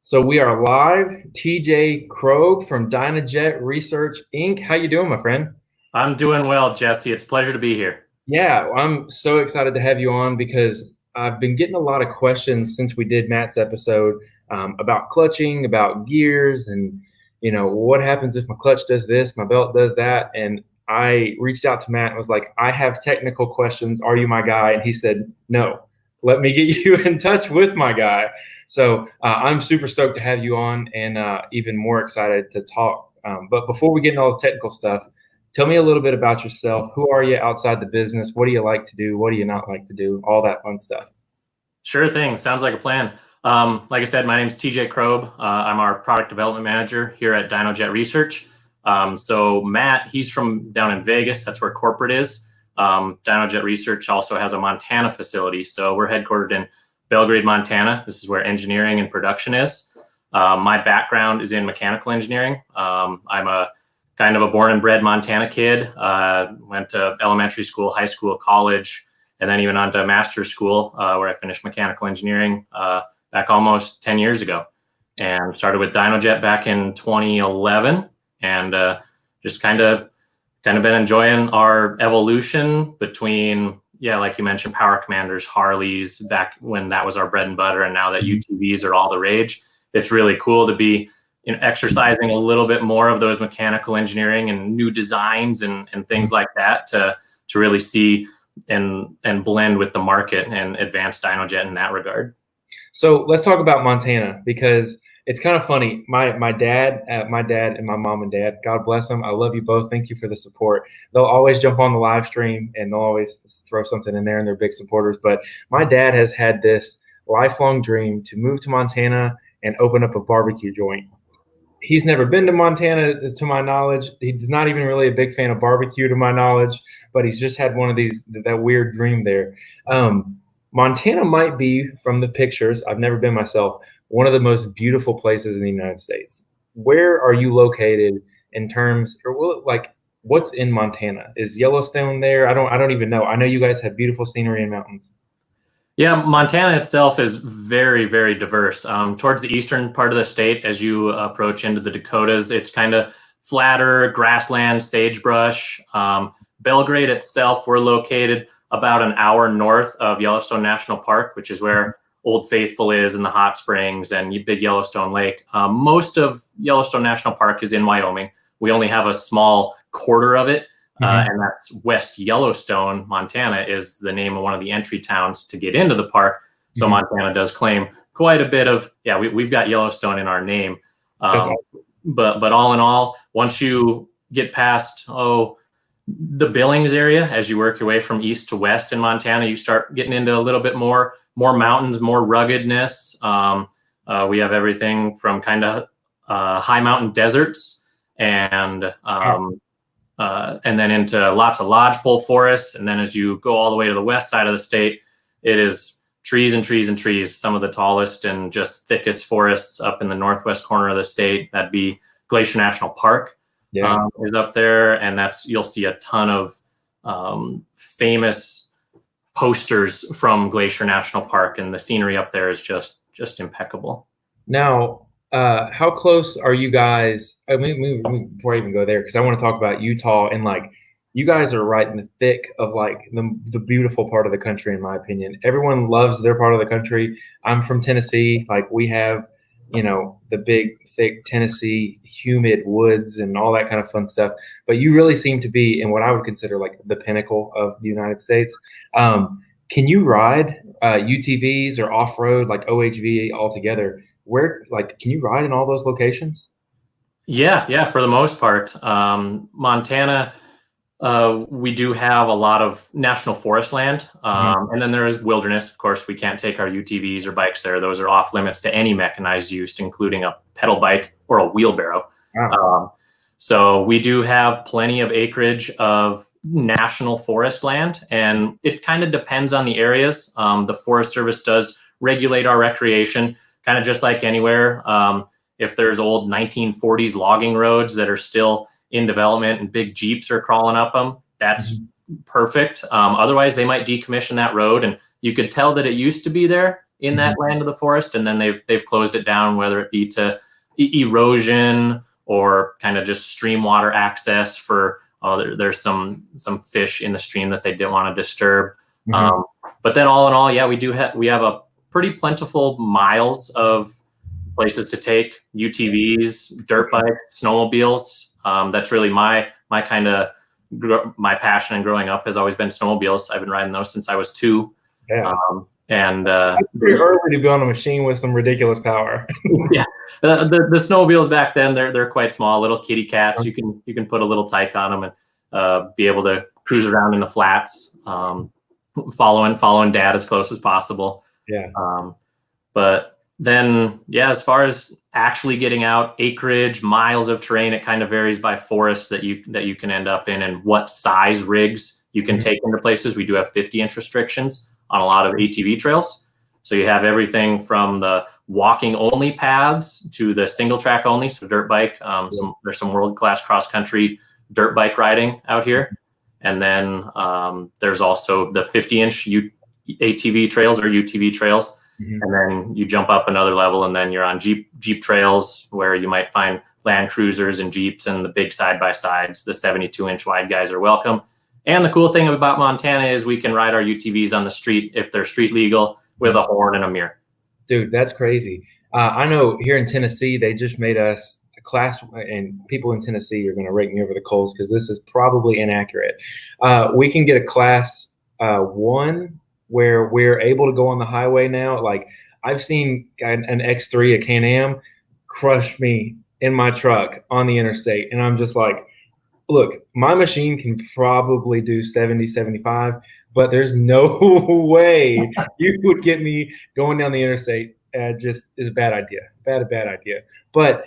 So we are live. TJ Krob from Dynojet Research Inc. How you doing, my friend? I'm doing well, Jesse. It's a pleasure to be here. Yeah, I'm so excited to have you on because I've been getting a lot of questions since we did Matt's episode about clutching, about gears, and what happens if my clutch does this, my belt does that. And I reached out to Matt and was like, I have technical questions. Are you my guy? And he said, no, let me get you in touch with my guy. So I'm super stoked to have you on, and even more excited to talk. But before we get into all the technical stuff, tell me a little bit about yourself. Who are you outside the business? What do you like to do? What do you not like to do? All that fun stuff. Sure thing. Sounds like a plan. Like I said, my name is TJ Krob. I'm our product development manager here at Dynojet Research. So Matt, he's from down in Vegas. That's where corporate is. Dynojet Research also has a Montana facility. So we're headquartered in Belgrade, Montana. This is where engineering and production is. My background is in mechanical engineering. I'm a kind of a born and bred Montana kid. Went to elementary school, high school, college, and then even on to master's school where I finished mechanical engineering back almost 10 years ago. And started with Dynojet back in 2011, and just kind of been enjoying our evolution between, like you mentioned, Power Commanders, Harleys, back when that was our bread and butter, and now that UTVs are all the rage. It's really cool to be exercising a little bit more of those mechanical engineering and new designs and things like that to really see and blend with the market and advance Dynojet in that regard. So let's talk about Montana, because it's kind of funny. My dad and my mom and dad, God bless them. I love you both. Thank you for the support. They'll always jump on the live stream and they'll always throw something in there, and they're big supporters. But my dad has had this lifelong dream to move to Montana and open up a barbecue joint. He's never been to Montana, to my knowledge. He's not even really a big fan of barbecue, to my knowledge, but he's just had one of that weird dream there. Montana might be, from the pictures, I've never been myself, one of the most beautiful places in the United States. Where are you located in terms, or what's in Montana? Is Yellowstone there? I don't even know. I know you guys have beautiful scenery and mountains. Yeah, Montana itself is very, very diverse. Towards the eastern part of the state, as you approach into the Dakotas, it's kind of flatter, grassland, sagebrush. Belgrade itself, we're located about an hour north of Yellowstone National Park, which is where Old Faithful is, and the hot springs and Big Yellowstone Lake. Most of Yellowstone National Park is in Wyoming. We only have a small quarter of it. And that's West Yellowstone, Montana, is the name of one of the entry towns to get into the park. So Montana does claim quite a bit of, we've got Yellowstone in our name. But all in all, once you get past, the Billings area, as you work your way from east to west in Montana, you start getting into a little bit more mountains, more ruggedness. We have everything from kind of high mountain deserts and then into lots of lodgepole forests. And then as you go all the way to the west side of the state, it is trees and trees and trees. Some of the tallest and just thickest forests up in the northwest corner of the state. That'd be Glacier National Park is up there. And you'll see a ton of famous posters from Glacier National Park, and the scenery up there is just impeccable. Now, how close are you guys? I mean, before I even go there, because I want to talk about Utah, and you guys are right in the thick of the beautiful part of the country, in my opinion. Everyone loves their part of the country. I'm from Tennessee. We have, the big, thick Tennessee humid woods and all that kind of fun stuff. But you really seem to be in what I would consider the pinnacle of the United States. Can you ride UTVs or off-road, OHV altogether? Where, can you ride in all those locations? Yeah, for the most part. Montana, we do have a lot of national forest land. And then there is wilderness. Of course, we can't take our UTVs or bikes there. Those are off limits to any mechanized use, including a pedal bike or a wheelbarrow. Wow. So we do have plenty of acreage of national forest land, and it kind of depends on the areas. The Forest Service does regulate our recreation, kind of just like anywhere. If there's old 1940s logging roads that are still in development and big Jeeps are crawling up them, that's perfect. Otherwise, they might decommission that road, and you could tell that it used to be there in that land of the forest, and then they've closed it down, whether it be to erosion or kind of just stream water access for there's some fish in the stream that they didn't want to disturb. But then all in all, yeah, we have a pretty plentiful miles of places to take: UTVs, dirt bikes, snowmobiles. That's really my kind of my passion in growing up has always been snowmobiles. I've been riding those since I was 2. Yeah. It's pretty early to be on a machine with some ridiculous power. Yeah, the snowmobiles back then, they're quite small, little kitty cats. You can put a little tyke on them and be able to cruise around in the flats, following dad as close as possible. Yeah. But then, yeah, as far as actually getting out, acreage, miles of terrain, it kind of varies by forest that you can end up in and what size rigs you can take into places. We do have 50-inch restrictions on a lot of ATV trails. So you have everything from the walking only paths to the single track only, so dirt bike. There's some world-class cross-country dirt bike riding out here. And then there's also the 50-inch ATV trails or UTV trails. And then you jump up another level, and then you're on Jeep trails where you might find Land Cruisers and Jeeps and the big side-by-sides. The 72-inch wide guys are welcome. And the cool thing about Montana is we can ride our UTVs on the street if they're street legal with a horn and a mirror. Dude, that's crazy. I know here in Tennessee, they just made us a class, and people in Tennessee are going to rake me over the coals because this is probably inaccurate. We can get a class 1 where we're able to go on the highway now. Like I've seen an X3, a Can-Am, crush me in my truck on the interstate. And I'm just like, look, my machine can probably do 70, 75, but there's no way you would get me going down the interstate. Just is a bad idea. Bad idea. But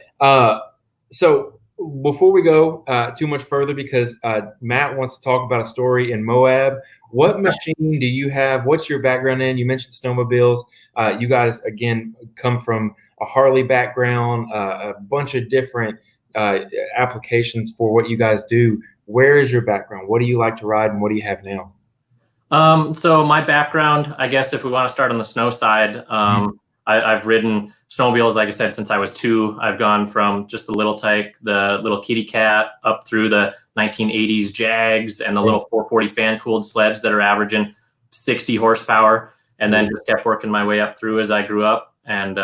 so before we go too much further, because Matt wants to talk about a story in Moab. What machine do you have? What's your background in? You mentioned snowmobiles. You guys, again, come from a Harley background, a bunch of different applications for what you guys do. Where is your background? What do you like to ride, and what do you have now? So my background, I guess if we want to start on the snow side, I've ridden snowmobiles, like I said, since I was 2. I've gone from just the little tyke, the little kitty cat, up through the 1980s Jags and the little 440 fan-cooled sleds that are averaging 60 horsepower, and then just kept working my way up through as I grew up. And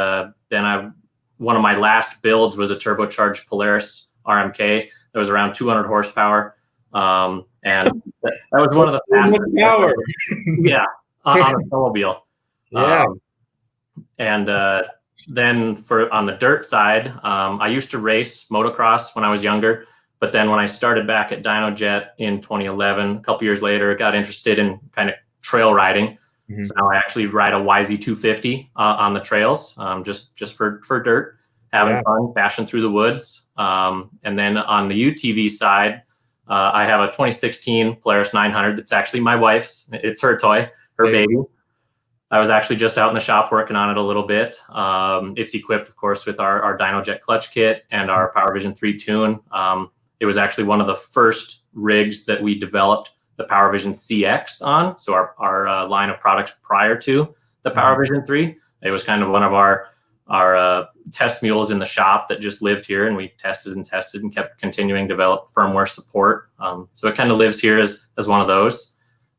then one of my last builds was a turbocharged Polaris RMK that was around 200 horsepower. And that was one of the fastest power. Yeah, on a snowmobile. Yeah. And then on the dirt side, I used to race motocross when I was younger, but then when I started back at Dynojet in 2011, a couple years later, got interested in kind of trail riding. So now I actually ride a YZ250 on the trails, just for dirt, having fun, bashing through the woods. And then on the UTV side, I have a 2016 Polaris 900 that's actually my wife's. It's her toy, her baby. I was actually just out in the shop working on it a little bit. It's equipped, of course, with our Dynojet clutch kit and our PowerVision 3 tune. It was actually one of the first rigs that we developed the PowerVision CX on. So our line of products prior to the PowerVision 3. It was kind of one of our test mules in the shop that just lived here, and we tested and kept continuing to develop firmware support. So it kind of lives here as one of those.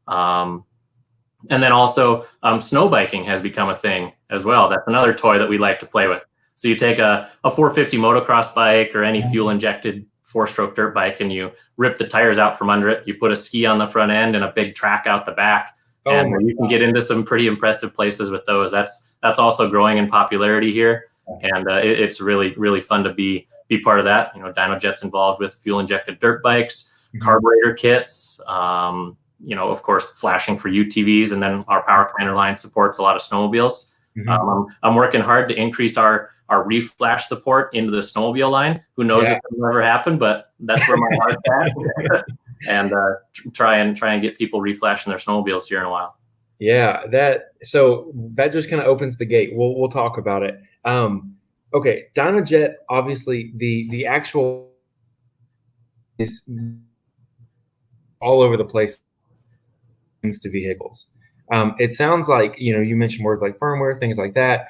And then also snow biking has become a thing as well. That's another toy that we like to play with. So you take a 450 motocross bike or any fuel injected 4-stroke dirt bike, and you rip the tires out from under it. You put a ski on the front end and a big track out the back. And you can get into some pretty impressive places with those. That's also growing in popularity here. And it's really, really fun to be part of that. You know, Dynojet's involved with fuel injected dirt bikes, carburetor kits, of course, flashing for UTVs, and then our Power Commander line supports a lot of snowmobiles. I'm working hard to increase our reflash support into the snowmobile line. Who knows if it'll ever happen, but that's where my heart's at. And try and get people reflashing their snowmobiles here in a while. Yeah, that just kind of opens the gate. We'll talk about it. Okay, Dynojet, obviously the actual is all over the place to vehicles. It sounds like, you mentioned words like firmware, things like that.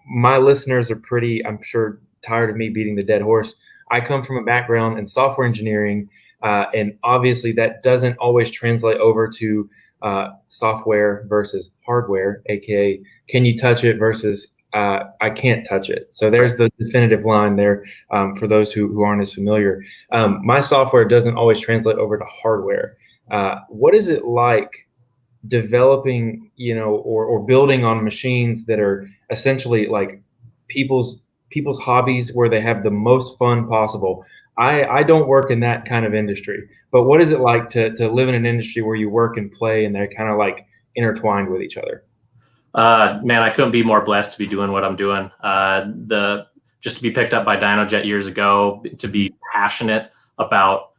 My listeners are pretty, I'm sure, tired of me beating the dead horse. I come from a background in software engineering, and obviously that doesn't always translate over to software versus hardware, aka can you touch it versus I can't touch it. So there's the definitive line there for those who aren't as familiar. My software doesn't always translate over to hardware. What is it like developing, or building on machines that are essentially like people's hobbies where they have the most fun possible? I don't work in that kind of industry, but what is it like to live in an industry where you work and play and they're kind of like intertwined with each other? Man, I couldn't be more blessed to be doing what I'm doing. Just to be picked up by Dynojet years ago, to be passionate about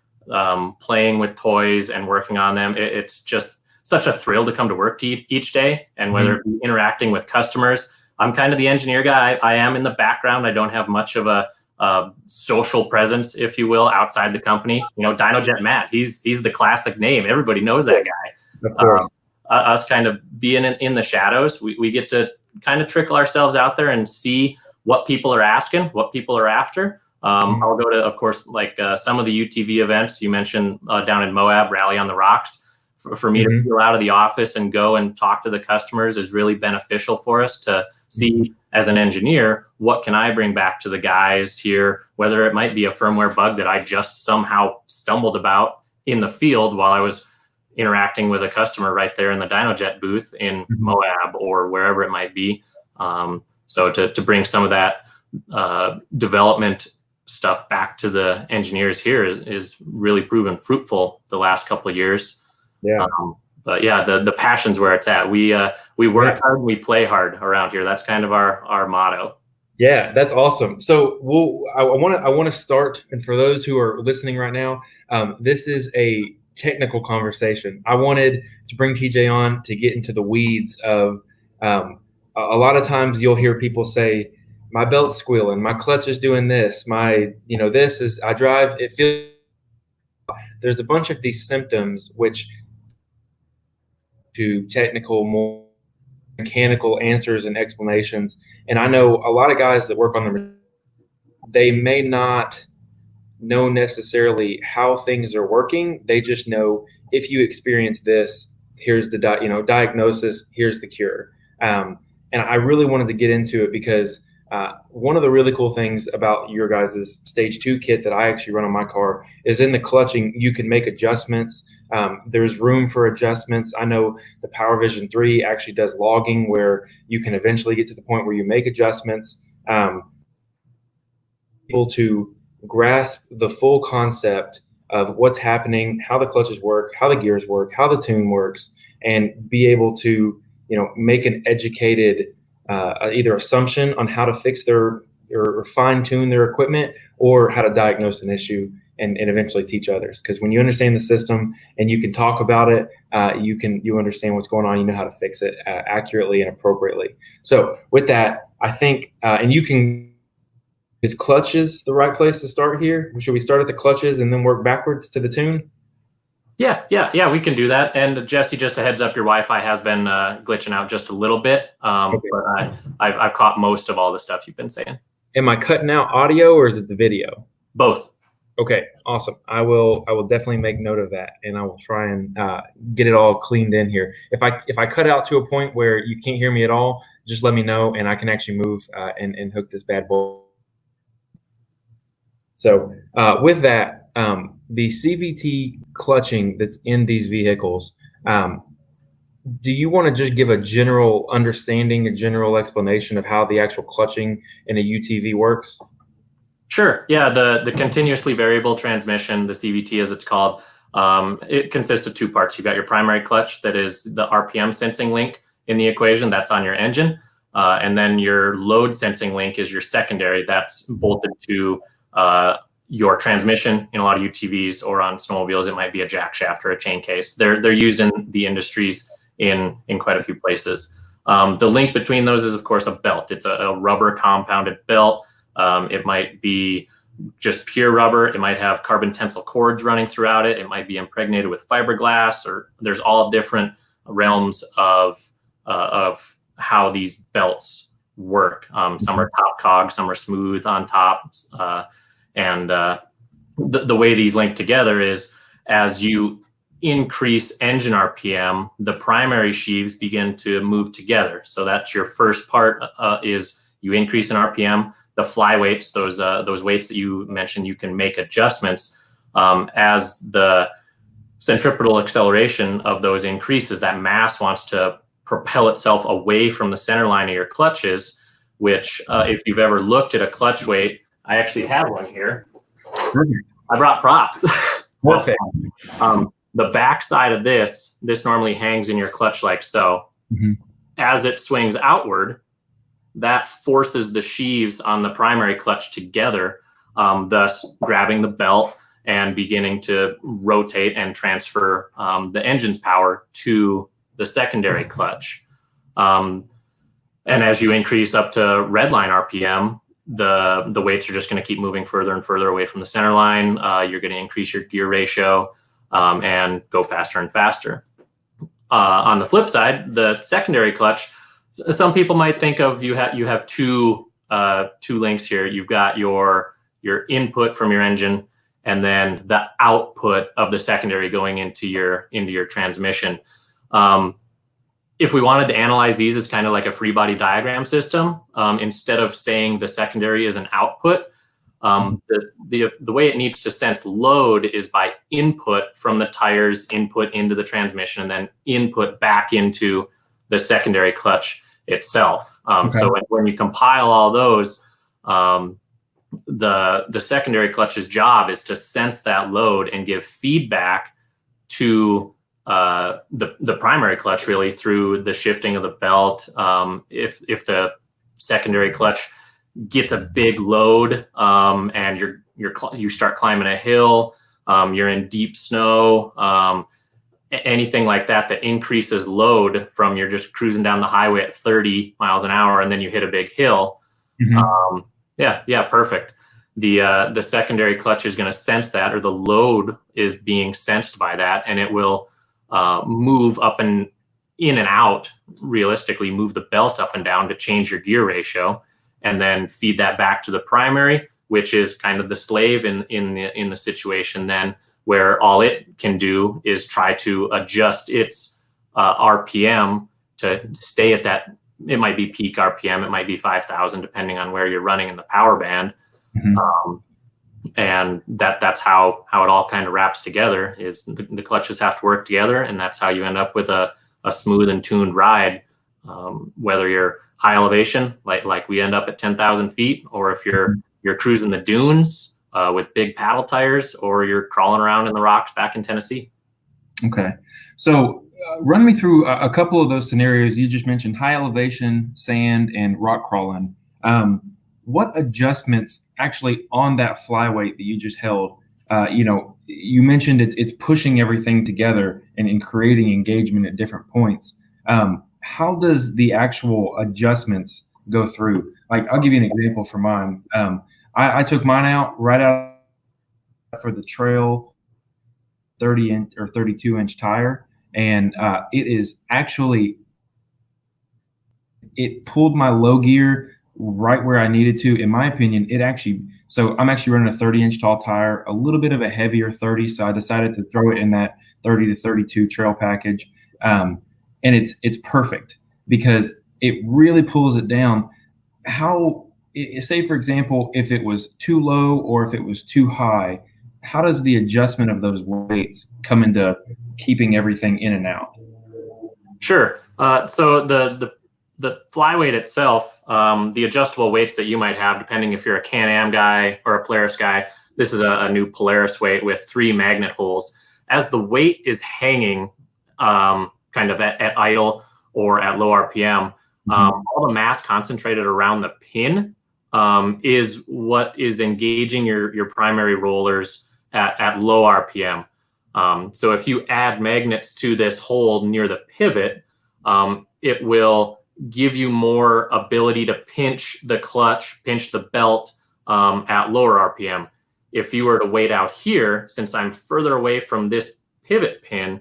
playing with toys and working on them. It's just such a thrill to come to work each day, and whether it be interacting with customers. I'm kind of the engineer guy. I am in the background. I don't have much of a social presence, if you will, outside the company. Dynojet Matt, he's the classic name. Everybody knows that guy. Of course. Us kind of being in the shadows, we get to kind of trickle ourselves out there and see what people are asking, what people are after. I'll go to, of course, like some of the UTV events you mentioned down in Moab, Rally on the Rocks. For me to go out of the office and go and talk to the customers is really beneficial for us to see, as an engineer, what can I bring back to the guys here, whether it might be a firmware bug that I just somehow stumbled about in the field while I was interacting with a customer right there in the Dynojet booth in Moab or wherever it might be. So to bring some of that development stuff back to the engineers here is really proven fruitful the last couple of years. Yeah. But yeah, the passion's where it's at. We work hard, we play hard around here. That's kind of our motto. Yeah, that's awesome. So I want to start, and for those who are listening right now, this is a technical conversation. I wanted to bring TJ on to get into the weeds of a lot of times you'll hear people say, my belt's squealing, my clutch is doing this, this is, I drive, it feels, there's a bunch of these symptoms which to technical, more mechanical answers and explanations. And I know a lot of guys that work on them, they may not know necessarily how things are working. They just know if you experience this, here's the diagnosis, here's the cure. And I really wanted to get into it because one of the really cool things about your guys' stage 2 kit that I actually run on my car is in the clutching, you can make adjustments. There's room for adjustments. I know the PowerVision 3 actually does logging where you can eventually get to the point where you make adjustments. Able to grasp the full concept of what's happening, how the clutches work, how the gears work, how the tune works, and be able to, make an educated either assumption on how to fix their or fine tune their equipment, or how to diagnose an issue and eventually teach others. Because when you understand the system and you can talk about it, you understand what's going on, you know how to fix it accurately and appropriately. So with that, I think, and you can, is clutches the right place to start here? Should we start at the clutches and then work backwards to the tune? Yeah, we can do that. And Jesse, just a heads up, your Wi-Fi has been glitching out just a little bit, Okay. but I've caught most of all the stuff you've been saying. Am I cutting out audio or is it the video? Both. Okay, awesome. I will definitely make note of that, and I will try and get it all cleaned in here. If I cut out to a point where you can't hear me at all, just let me know, and I can actually move and hook this bad boy. So with that, the CVT clutching that's in these vehicles, do you want to just give a general understanding, a general explanation of how the actual clutching in a UTV works? Sure. Yeah, the continuously variable transmission, the CVT as it's called, it consists of 2 parts. You've got your primary clutch, that is the RPM sensing link in the equation, that's on your engine. And then your load sensing link is your secondary, that's bolted to your transmission. In a lot of UTVs or on snowmobiles, it might be a jack shaft or a chain case. They're used in the industries in quite a few places. The link between those is, of course, a belt. It's a rubber compounded belt. It might be just pure rubber. It might have carbon tensile cords running throughout it. It might be impregnated with fiberglass, or there's all different realms of how these belts work. Some are top cog, some are smooth on top, and the way these link together is as you increase engine RPM, the primary sheaves begin to move together. So that's your first part, is you increase in RPM. The fly weights, those weights that you mentioned, you can make adjustments as the centripetal acceleration of those increases. That mass wants to propel itself away from the center line of your clutches, which if you've ever looked at a clutch weight, I actually have one here. I brought props. Perfect. The back side of this normally hangs in your clutch like so. As it swings outward, that forces the sheaves on the primary clutch together, thus grabbing the belt and beginning to rotate and transfer the engine's power to the secondary clutch. And as you increase up to red line RPM, the weights are just going to keep moving further and further away from the center line. You're going to increase your gear ratio and go faster and faster. On the flip side, the secondary clutch, some people might think of you have two links here. You've got your input from your engine, and then the output of the secondary going into your transmission. If we wanted to analyze these as kind of like a free body diagram system, instead of saying the secondary is an output, the way it needs to sense load is by input from the tires, input into the transmission, and then input back into the secondary clutch itself. So when you compile all those, the secondary clutch's job is to sense that load and give feedback to the primary clutch, really, through the shifting of the belt. If the secondary clutch gets a big load and you start climbing a hill, you're in deep snow, anything like that increases load from you're just cruising down the highway at 30 miles an hour and then you hit a big hill. Perfect. The secondary clutch is going to sense that, or the load is being sensed by that, and it will move up and in and out, realistically move the belt up and down to change your gear ratio, and then feed that back to the primary, which is kind of the slave in the situation then, where all it can do is try to adjust its RPM to stay at that. It might be peak RPM, it might be 5,000, depending on where you're running in the power band. And that's how it all kind of wraps together, is the clutches have to work together, and that's how you end up with a smooth and tuned ride, whether you're high elevation, like we end up at 10,000 feet, or if you're cruising the dunes with big paddle tires, or you're crawling around in the rocks back in Tennessee. Okay. So run me through a couple of those scenarios. You just mentioned high elevation, sand, and rock crawling. What adjustments actually on that flyweight that you just held? You mentioned it's pushing everything together and creating engagement at different points. How does the actual adjustments go through? Like, I'll give you an example for mine. I took mine right out for the trail 30-inch or 32-inch tire, and it pulled my low gear right where I needed to. In my opinion, so I'm actually running a 30-inch tall tire, a little bit of a heavier 30, so I decided to throw it in that 30 to 32 trail package. And it's perfect because it really pulls it down. Say, for example, if it was too low or if it was too high, how does the adjustment of those weights come into keeping everything in and out? Sure. So the flyweight itself, the adjustable weights that you might have, depending if you're a Can-Am guy or a Polaris guy, this is a new Polaris weight with 3 magnet holes. As the weight is hanging kind of at idle or at low RPM, all the mass concentrated around the pin is what is engaging your primary rollers at low RPM. So if you add magnets to this hole near the pivot, it will give you more ability to pinch the clutch, pinch the belt at lower RPM. If you were to wait out here, since I'm further away from this pivot pin,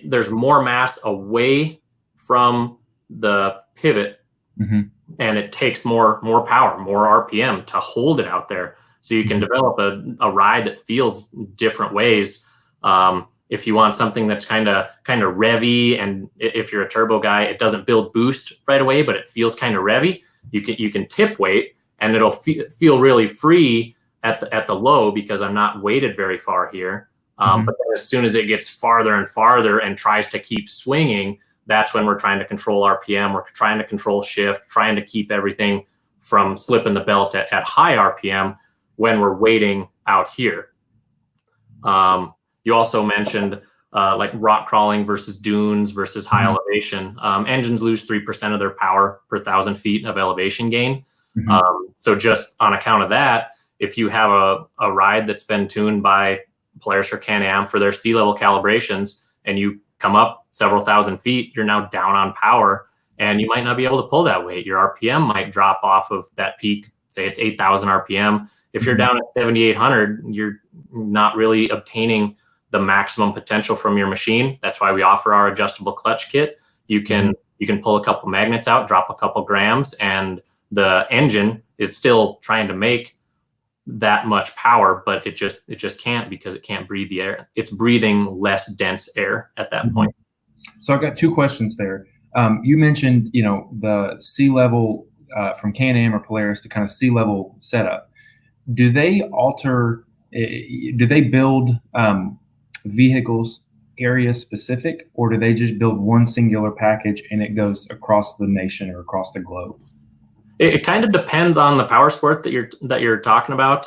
there's more mass away from the pivot, and it takes more power, more RPM to hold it out there. So you can develop a ride that feels different ways. If you want something that's kind of revvy, and if you're a turbo guy, it doesn't build boost right away, but it feels kind of revvy. You can tip weight, and it'll feel really free at the low because I'm not weighted very far here. But then as soon as it gets farther and farther and tries to keep swinging, that's when we're trying to control RPM. We're trying to control shift, trying to keep everything from slipping the belt at high RPM when we're waiting out here. You also mentioned like rock crawling versus dunes versus high elevation. Engines lose 3% of their power per 1,000 feet of elevation gain. So just on account of that, if you have a ride that's been tuned by Polaris or Can-Am for their sea level calibrations, and you come up several thousand feet, you're now down on power, and you might not be able to pull that weight. Your RPM might drop off of that peak. Say it's 8,000 RPM. If you're down at 7,800, you're not really obtaining the maximum potential from your machine. That's why we offer our adjustable clutch kit. You can pull a couple magnets out, drop a couple grams, and the engine is still trying to make that much power, but it just can't, because it can't breathe the air. It's breathing less dense air at that point. So I've got two questions there. You mentioned, the sea level from Can-Am or Polaris, the kind of sea level setup. Do they alter? Do they build vehicles area specific, or do they just build one singular package and it goes across the nation or across the globe? It kind of depends on the power sport that you're talking about.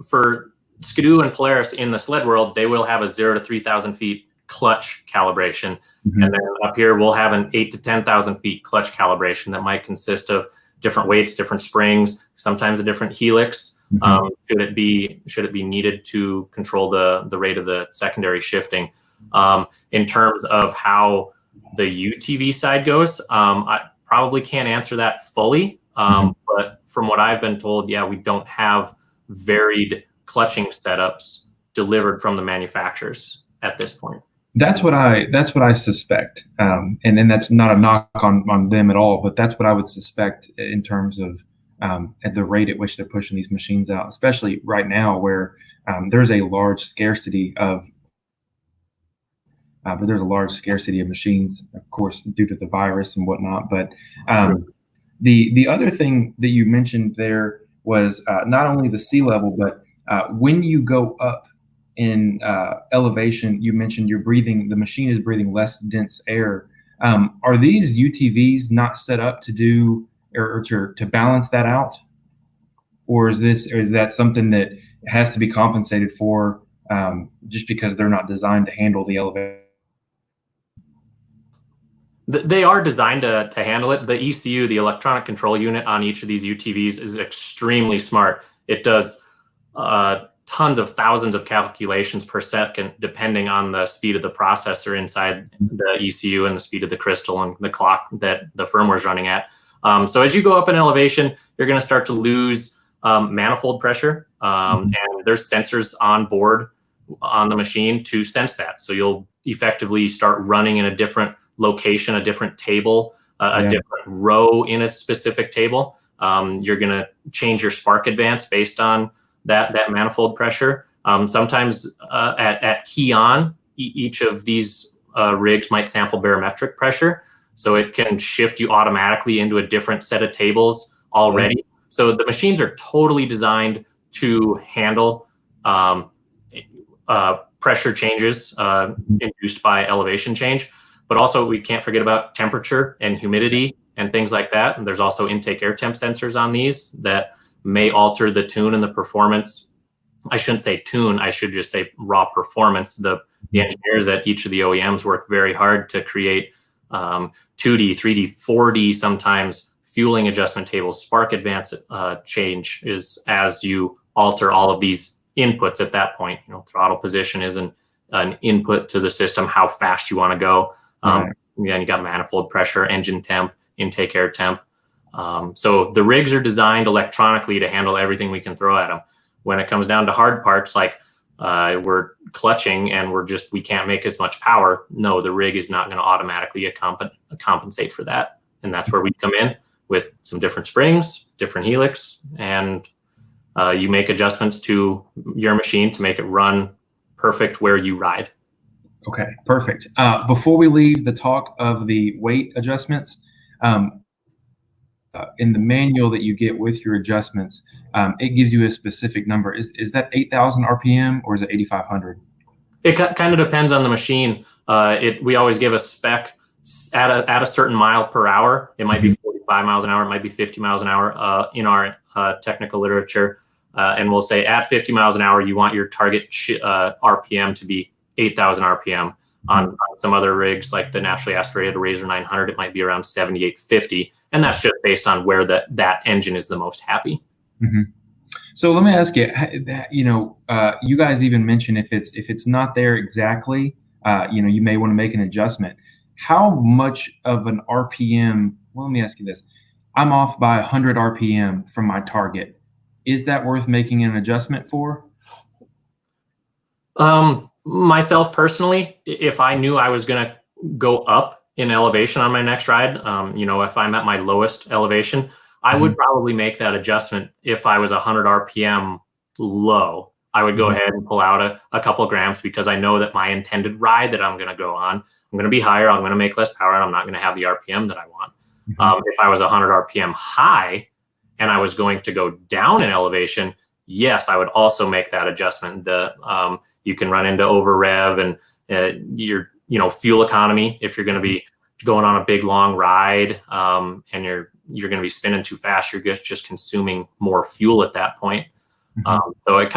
For Skidoo and Polaris in the sled world, they will have a 0 to 3,000 feet clutch calibration, and then up here we'll have an 8 to 10,000 feet clutch calibration that might consist of different weights, different springs, sometimes a different helix. Should it be needed to control the rate of the secondary shifting. In terms of how the UTV side goes, I probably can't answer that fully. But from what I've been told, we don't have varied clutching setups delivered from the manufacturers at this point. That's what I suspect, and then that's not a knock on them at all, but that's what I would suspect in terms of at the rate at which they're pushing these machines out, especially right now where there's a large scarcity of machines, of course, due to the virus and whatnot. But the other thing that you mentioned there was not only the sea level, but when you go up in elevation, you mentioned the machine is breathing less dense air. Are these UTVs not set up to do or to balance that out? Or is that something that has to be compensated for just because they're not designed to handle the elevation? They are designed to handle it. The ECU, the electronic control unit on each of these UTVs, is extremely smart. It does tons of thousands of calculations per second, depending on the speed of the processor inside the ECU and the speed of the crystal and the clock that the firmware is running at. So as you go up in elevation, you're going to start to lose manifold pressure, and there's sensors on board on the machine to sense that. So you'll effectively start running in a different location, a different table, a different row in a specific table. You're going to change your spark advance based on that manifold pressure. Sometimes at key on, each of these rigs might sample barometric pressure, so it can shift you automatically into a different set of tables already. So the machines are totally designed to handle pressure changes induced by elevation change. But also, we can't forget about temperature and humidity and things like that. And there's also intake air temp sensors on these that may alter the tune and the performance. I shouldn't say tune, I should just say raw performance. The engineers at each of the OEMs work very hard to create 2D, 3D, 4D sometimes fueling adjustment tables. Spark advance change is as you alter all of these inputs at that point. Throttle position is an input to the system, how fast you want to go. Then you got manifold pressure, engine temp, intake air temp. So the rigs are designed electronically to handle everything we can throw at them. When it comes down to hard parts like we're clutching and we can't make as much power. No, the rig is not going to automatically compensate for that. And that's where we come in with some different springs, different helix, and you make adjustments to your machine to make it run perfect where you ride. Okay, perfect. Before we leave the talk of the weight adjustments, in the manual that you get with your adjustments, it gives you a specific number. Is that 8,000 RPM or is it 8,500? It kind of depends on the machine. We always give a spec at a certain mile per hour. It might be 45 miles an hour. It might be 50 miles an hour in our technical literature. And we'll say at 50 miles an hour, you want your target RPM to be 8,000 RPM. On some other rigs, like the naturally aspirated Razor 900, it might be around 7,850. And that's just based on where that engine is the most happy. So let me ask you, you guys even mentioned if it's not there exactly, you may want to make an adjustment. How much of an RPM? Well, let me ask you this. I'm off by 100 RPM from my target. Is that worth making an adjustment for? Myself personally, if I knew I was going to go up in elevation on my next ride, if I'm at my lowest elevation, I would probably make that adjustment. If I was 100 RPM low, I would go ahead and pull out a couple of grams, because I know that my intended ride that I'm going to go on, I'm going to be higher, I'm going to make less power, and I'm not going to have the RPM that I want. If I was 100 RPM high and I was going to go down in elevation, yes, I would also make that adjustment. You can run into over rev and your fuel economy if you're going to be going on a big long ride, and you're going to be spinning too fast. You're just consuming more fuel at that point. So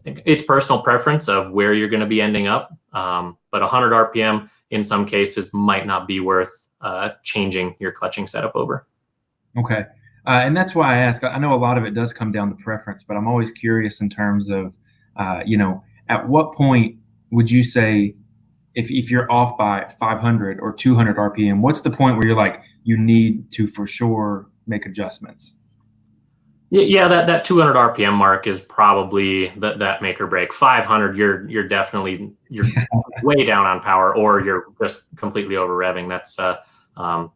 it's personal preference of where you're going to be ending up. But 100 RPM in some cases might not be worth changing your clutching setup over. Okay. And that's why I ask. I know a lot of it does come down to preference, but I'm always curious in terms of, at what point would you say, if you're off by 500 or 200 RPM, what's the point where you're like, you need to for sure make adjustments? Yeah, that 200 RPM mark is probably that make or break. 500, you're definitely way down on power, or you're just completely over revving.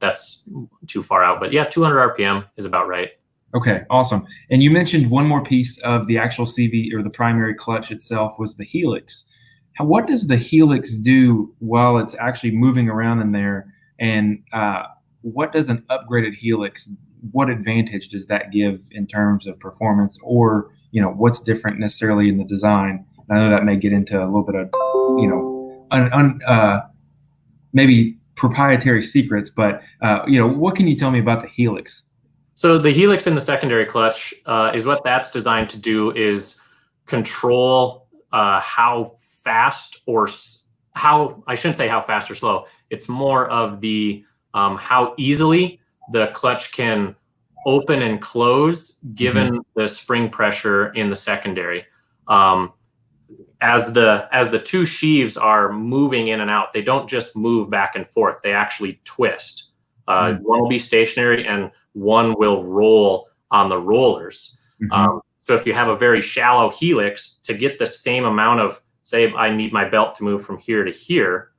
That's too far out. But yeah, 200 RPM is about right. Okay, awesome. And you mentioned one more piece of the actual CV, or the primary clutch itself, was the Helix. What does the Helix do while it's actually moving around in there? And what does an upgraded Helix, what advantage does that give in terms of performance, or what's different necessarily in the design? I know that may get into a little bit of maybe proprietary secrets, but what can you tell me about the Helix? So the Helix in the secondary clutch is what that's designed to do, is control how fast, or I shouldn't say how fast or slow. It's more of the how easily the clutch can open and close given the spring pressure in the secondary. As the two sheaves are moving in and out, they don't just move back and forth. They actually twist. One will be stationary and one will roll on the rollers. So if you have a very shallow Helix, to get the same amount of, say I need my belt to move from here to here,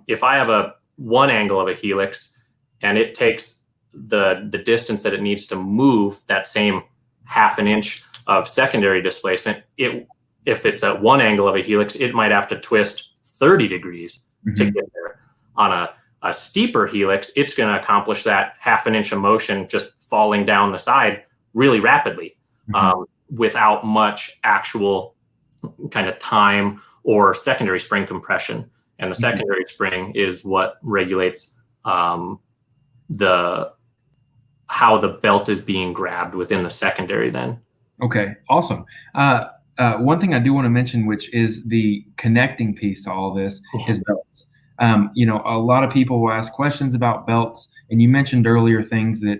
if I have one angle of a Helix and it takes the distance that it needs to move that same half an inch of secondary displacement, if it's at one angle of a Helix, it might have to twist 30 degrees to get there. On a steeper Helix, it's going to accomplish that half an inch of motion just falling down the side really rapidly, without much actual kind of time or secondary spring compression. And the secondary spring is what regulates how the belt is being grabbed within the secondary then. Okay, awesome. One thing I do want to mention, which is the connecting piece to all this, is belts. A lot of people will ask questions about belts, and you mentioned earlier things that,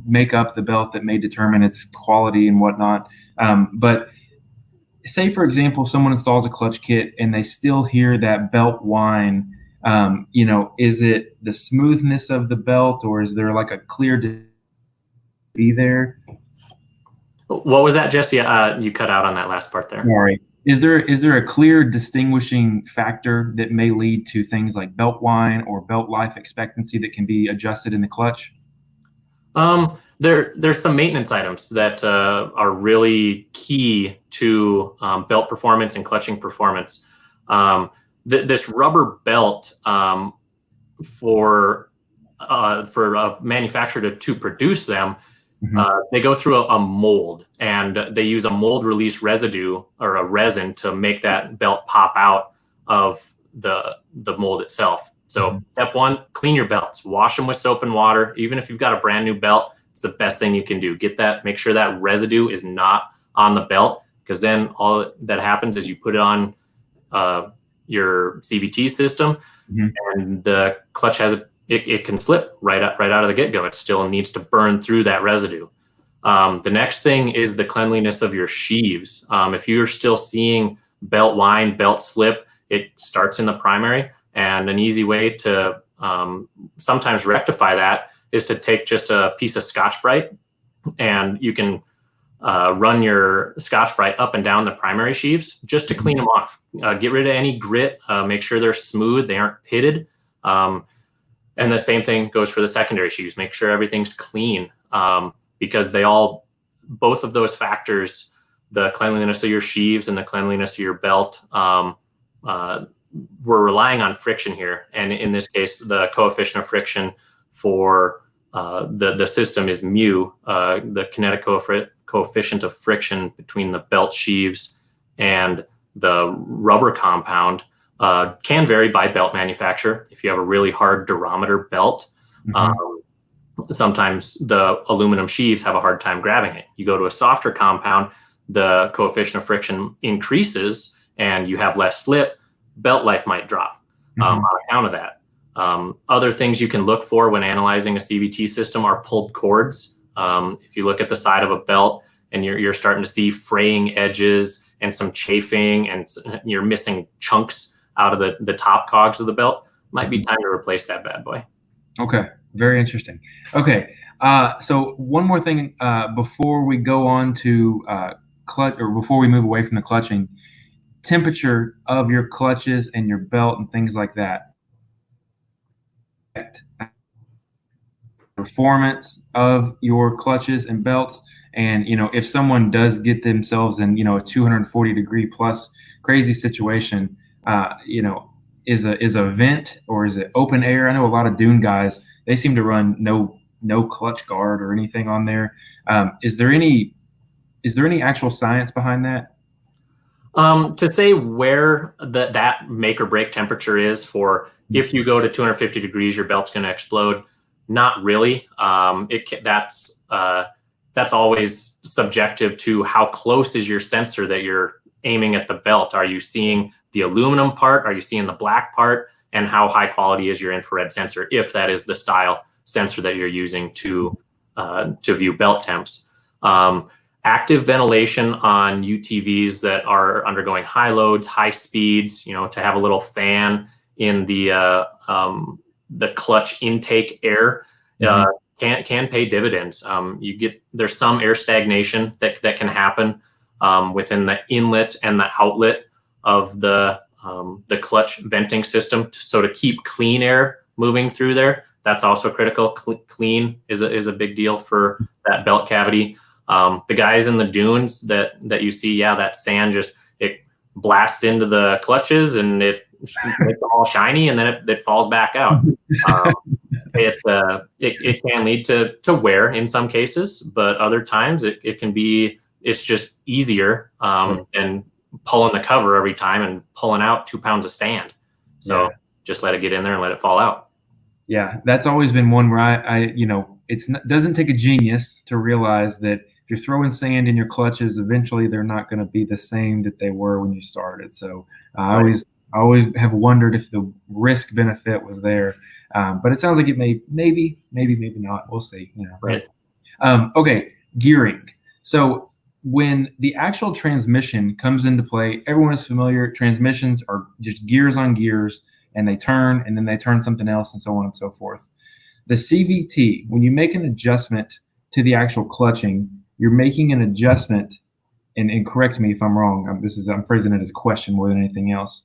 make up the belt that may determine its quality and whatnot. But say, for example, someone installs a clutch kit and they still hear that belt whine. Is it the smoothness of the belt, or is there like a clear be there? What was that, Jesse? You cut out on that last part there. Sorry. Is there a clear distinguishing factor that may lead to things like belt whine or belt life expectancy that can be adjusted in the clutch? There's some maintenance items that are really key to belt performance and clutching performance. This rubber belt for a manufacturer to produce them, they go through a mold, and they use a mold release residue or a resin to make that belt pop out of the mold itself. So step one, clean your belts, wash them with soap and water. Even if you've got a brand new belt, it's the best thing you can do. Make sure that residue is not on the belt, because then all that happens is you put it on your CVT system, and the clutch it can slip right out of the get-go. It still needs to burn through that residue. The next thing is the cleanliness of your sheaves. If you're still seeing belt whine, belt slip, it starts in the primary. And an easy way to sometimes rectify that is to take just a piece of Scotch-Brite, and you can run your Scotch-Brite up and down the primary sheaves just to clean them off. Get rid of any grit, make sure they're smooth, they aren't pitted. And the same thing goes for the secondary sheaves. Make sure everything's clean, because both of those factors, the cleanliness of your sheaves and the cleanliness of your belt, we're relying on friction here. And in this case, the coefficient of friction for the system is mu, the kinetic coefficient of friction between the belt sheaves and the rubber compound can vary by belt manufacturer. If you have a really hard durometer belt, sometimes the aluminum sheaves have a hard time grabbing it. You go to a softer compound, the coefficient of friction increases and you have less slip, belt life might drop on account of that. Other things you can look for when analyzing a CVT system are pulled cords. If you look at the side of a belt and you're starting to see fraying edges and some chafing, and you're missing chunks out of the top cogs of the belt, might be time to replace that bad boy. Okay, very interesting. Okay, so one more thing before we go on to clutch, or before we move away from the clutching, temperature of your clutches and your belt and things like that. Performance of your clutches and belts, and if someone does get themselves in a 240 degree plus crazy situation, is a vent or is it open air? I know a lot of dune guys, they seem to run no clutch guard or anything on there. Is there any actual science behind that? To say where that make or break temperature is for if you go to 250 degrees, your belt's going to explode. Not really. That's always subjective to how close is your sensor that you're aiming at the belt. Are you seeing the aluminum part? Are you seeing the black part? And how high quality is your infrared sensor, if that is the style sensor that you're using to view belt temps? Active ventilation on UTVs that are undergoing high loads, high speeds, to have a little fan in the clutch intake air can pay dividends. There's some air stagnation that can happen within the inlet and the outlet of the clutch venting system. So to keep clean air moving through there, that's also critical. Clean is a big deal for that belt cavity. The guys in the dunes that you see, that sand it blasts into the clutches and it makes them all shiny, and then it falls back out. It can lead to wear in some cases, but other times it's just easier than pulling the cover every time and pulling out 2 pounds of sand. So just let it get in there and let it fall out. Yeah, that's always been one where doesn't take a genius to realize that if you're throwing sand in your clutches, eventually they're not going to be the same that they were when you started. So I always have wondered if the risk benefit was there, but it sounds like it maybe not. We'll see. Right. Okay, gearing. So when the actual transmission comes into play, everyone is familiar. Transmissions are just gears on gears, and they turn, and then they turn something else, and so on and so forth. The CVT, when you make an adjustment to the actual clutching, you're making an adjustment and correct me if I'm wrong. I'm phrasing it as a question more than anything else.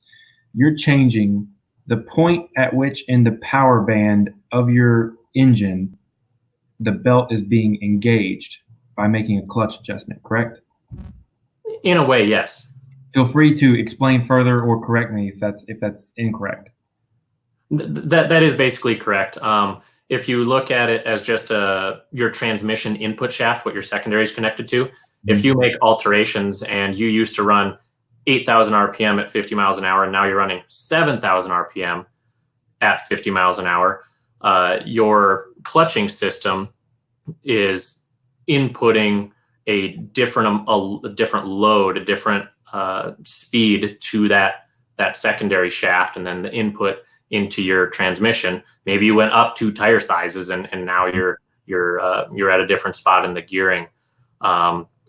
You're changing the point at which in the power band of your engine, the belt is being engaged by making a clutch adjustment, correct? In a way, yes. Feel free to explain further or correct me if that's incorrect. That is basically correct. If you look at it as just your transmission input shaft, what your secondary is connected to, if you make alterations and you used to run 8,000 RPM at 50 miles an hour, and now you're running 7,000 RPM at 50 miles an hour, your clutching system is inputting a different load, a different speed to that secondary shaft, and then the input into your transmission. Maybe you went up 2 tire sizes, and now you're at a different spot in the gearing.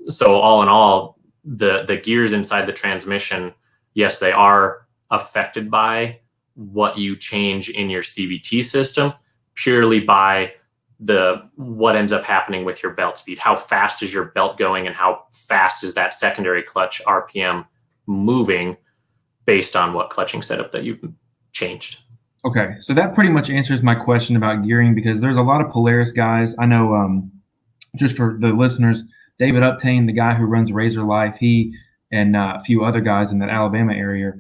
So all in all, the gears inside the transmission, yes, they are affected by what you change in your CVT system, purely by what ends up happening with your belt speed. How fast is your belt going, and how fast is that secondary clutch RPM moving based on what clutching setup that you've changed. Okay, so that pretty much answers my question about gearing, because there's a lot of Polaris guys. I know, just for the listeners, David Uptain, the guy who runs Razor Life, he and a few other guys in that Alabama area,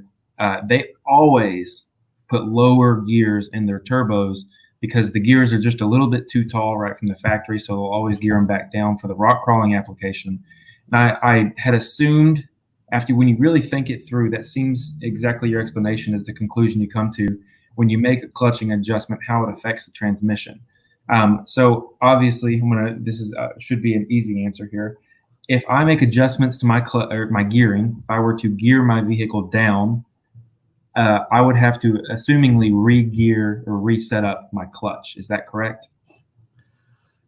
they always put lower gears in their turbos because the gears are just a little bit too tall right from the factory, so they'll always gear them back down for the rock crawling application. And I had assumed, when you really think it through, that seems exactly your explanation is the conclusion you come to when you make a clutching adjustment, how it affects the transmission. So obviously, this should be an easy answer here. If I make adjustments to my gearing, if I were to gear my vehicle down, I would have to assumingly re-gear or reset up my clutch. Is that correct?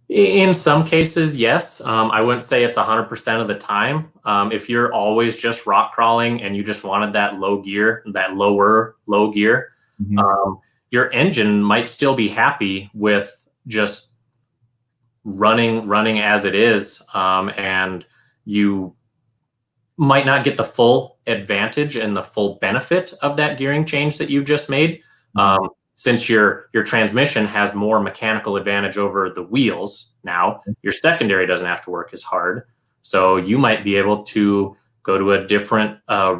In some cases, yes. I wouldn't say it's 100% of the time. If you're always just rock crawling and you just wanted that low gear, that low gear, your engine might still be happy with just running as it is, and you might not get the full advantage and the full benefit of that gearing change that you've just made. Since your transmission has more mechanical advantage over the wheels now, your secondary doesn't have to work as hard. So you might be able to go to a different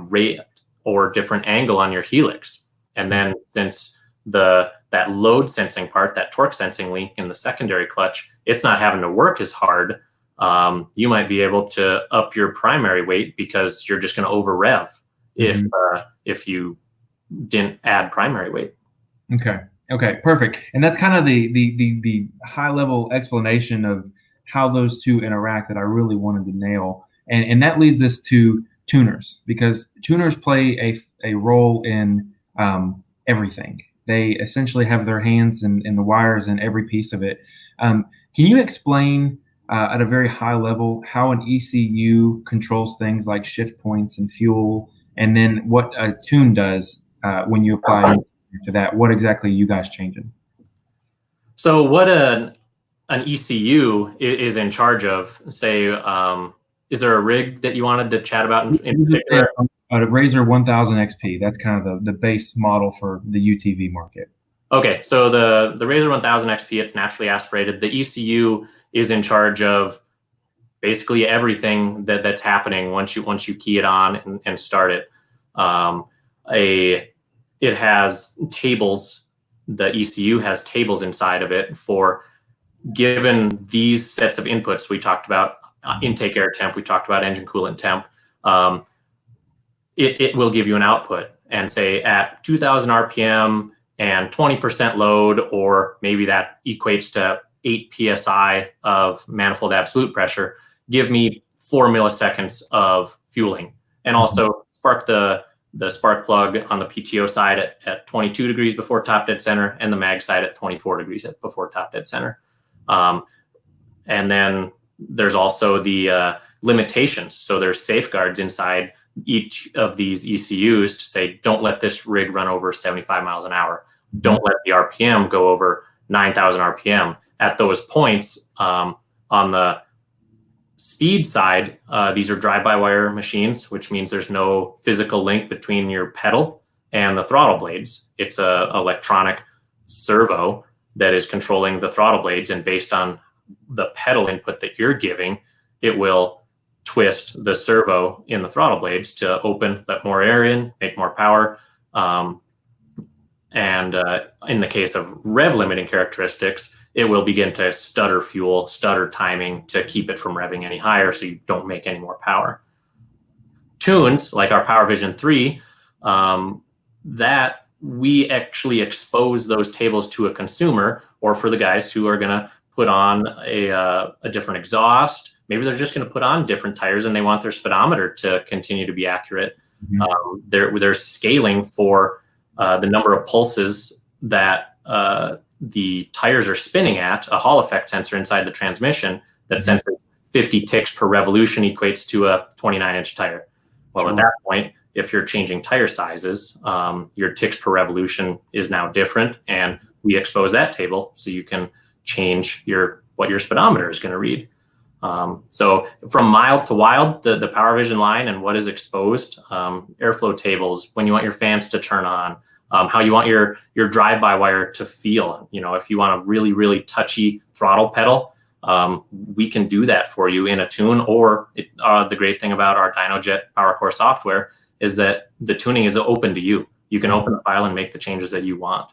rate or different angle on your Helix. And then since that load sensing part, that torque sensing link in the secondary clutch, it's not having to work as hard, you might be able to up your primary weight because you're just going to over rev if you didn't add primary weight. Okay, perfect. And that's kind of the high level explanation of how those two interact that I really wanted to nail. And that leads us to tuners, because tuners play a role in everything. They essentially have their hands in the wires in every piece of it. Can you explain at a very high level how an ECU controls things like shift points and fuel, and then what a tune does when you apply to that? What exactly are you guys changing? So what an ECU is in charge of, say, is there a rig that you wanted to chat about in particular? A Razor 1000 XP. That's kind of the base model for the UTV market. Okay, so the Razor 1000 XP, it's naturally aspirated. The ECU is in charge of basically everything that's happening once you key it on and start it. It has tables. The ECU has tables inside of it for, given these sets of inputs. We talked about intake air temp. We talked about engine coolant temp. It will give you an output, and say at 2,000 RPM and 20% load, or maybe that equates to 8 PSI of manifold absolute pressure, give me 4 milliseconds of fueling, and also spark the spark plug on the PTO side at 22 degrees before top dead center, and the mag side at 24 degrees before top dead center. And then there's also the limitations. So there's safeguards inside each of these ECUs to say, don't let this rig run over 75 miles an hour. Don't let the RPM go over 9,000 RPM. At those points, on the speed side, these are drive-by-wire machines, which means there's no physical link between your pedal and the throttle blades. It's a electronic servo that is controlling the throttle blades, and based on the pedal input that you're giving, it will twist the servo in the throttle blades to open, let more air in, make more power. And in the case of rev limiting characteristics, it will begin to stutter fuel, stutter timing to keep it from revving any higher so you don't make any more power. Tunes, like our PowerVision 3, that we actually expose those tables to a consumer, or for the guys who are going to put on a different exhaust. Maybe they're just going to put on different tires and they want their speedometer to continue to be accurate. Mm-hmm. There's scaling for the number of pulses that the tires are spinning at. A Hall effect sensor inside the transmission that senses 50 ticks per revolution equates to a 29-inch tire. Well, sure. At that point, if you're changing tire sizes, your ticks per revolution is now different, and we expose that table so you can change what your speedometer is going to read. So from mild to wild, the PowerVision line and what is exposed, airflow tables, when you want your fans to turn on, how you want your drive-by-wire to feel. You know, if you want a really, really touchy throttle pedal, we can do that for you in a tune. Or the great thing about our Dynojet PowerCore software is that the tuning is open to you. You can open the file and make the changes that you want.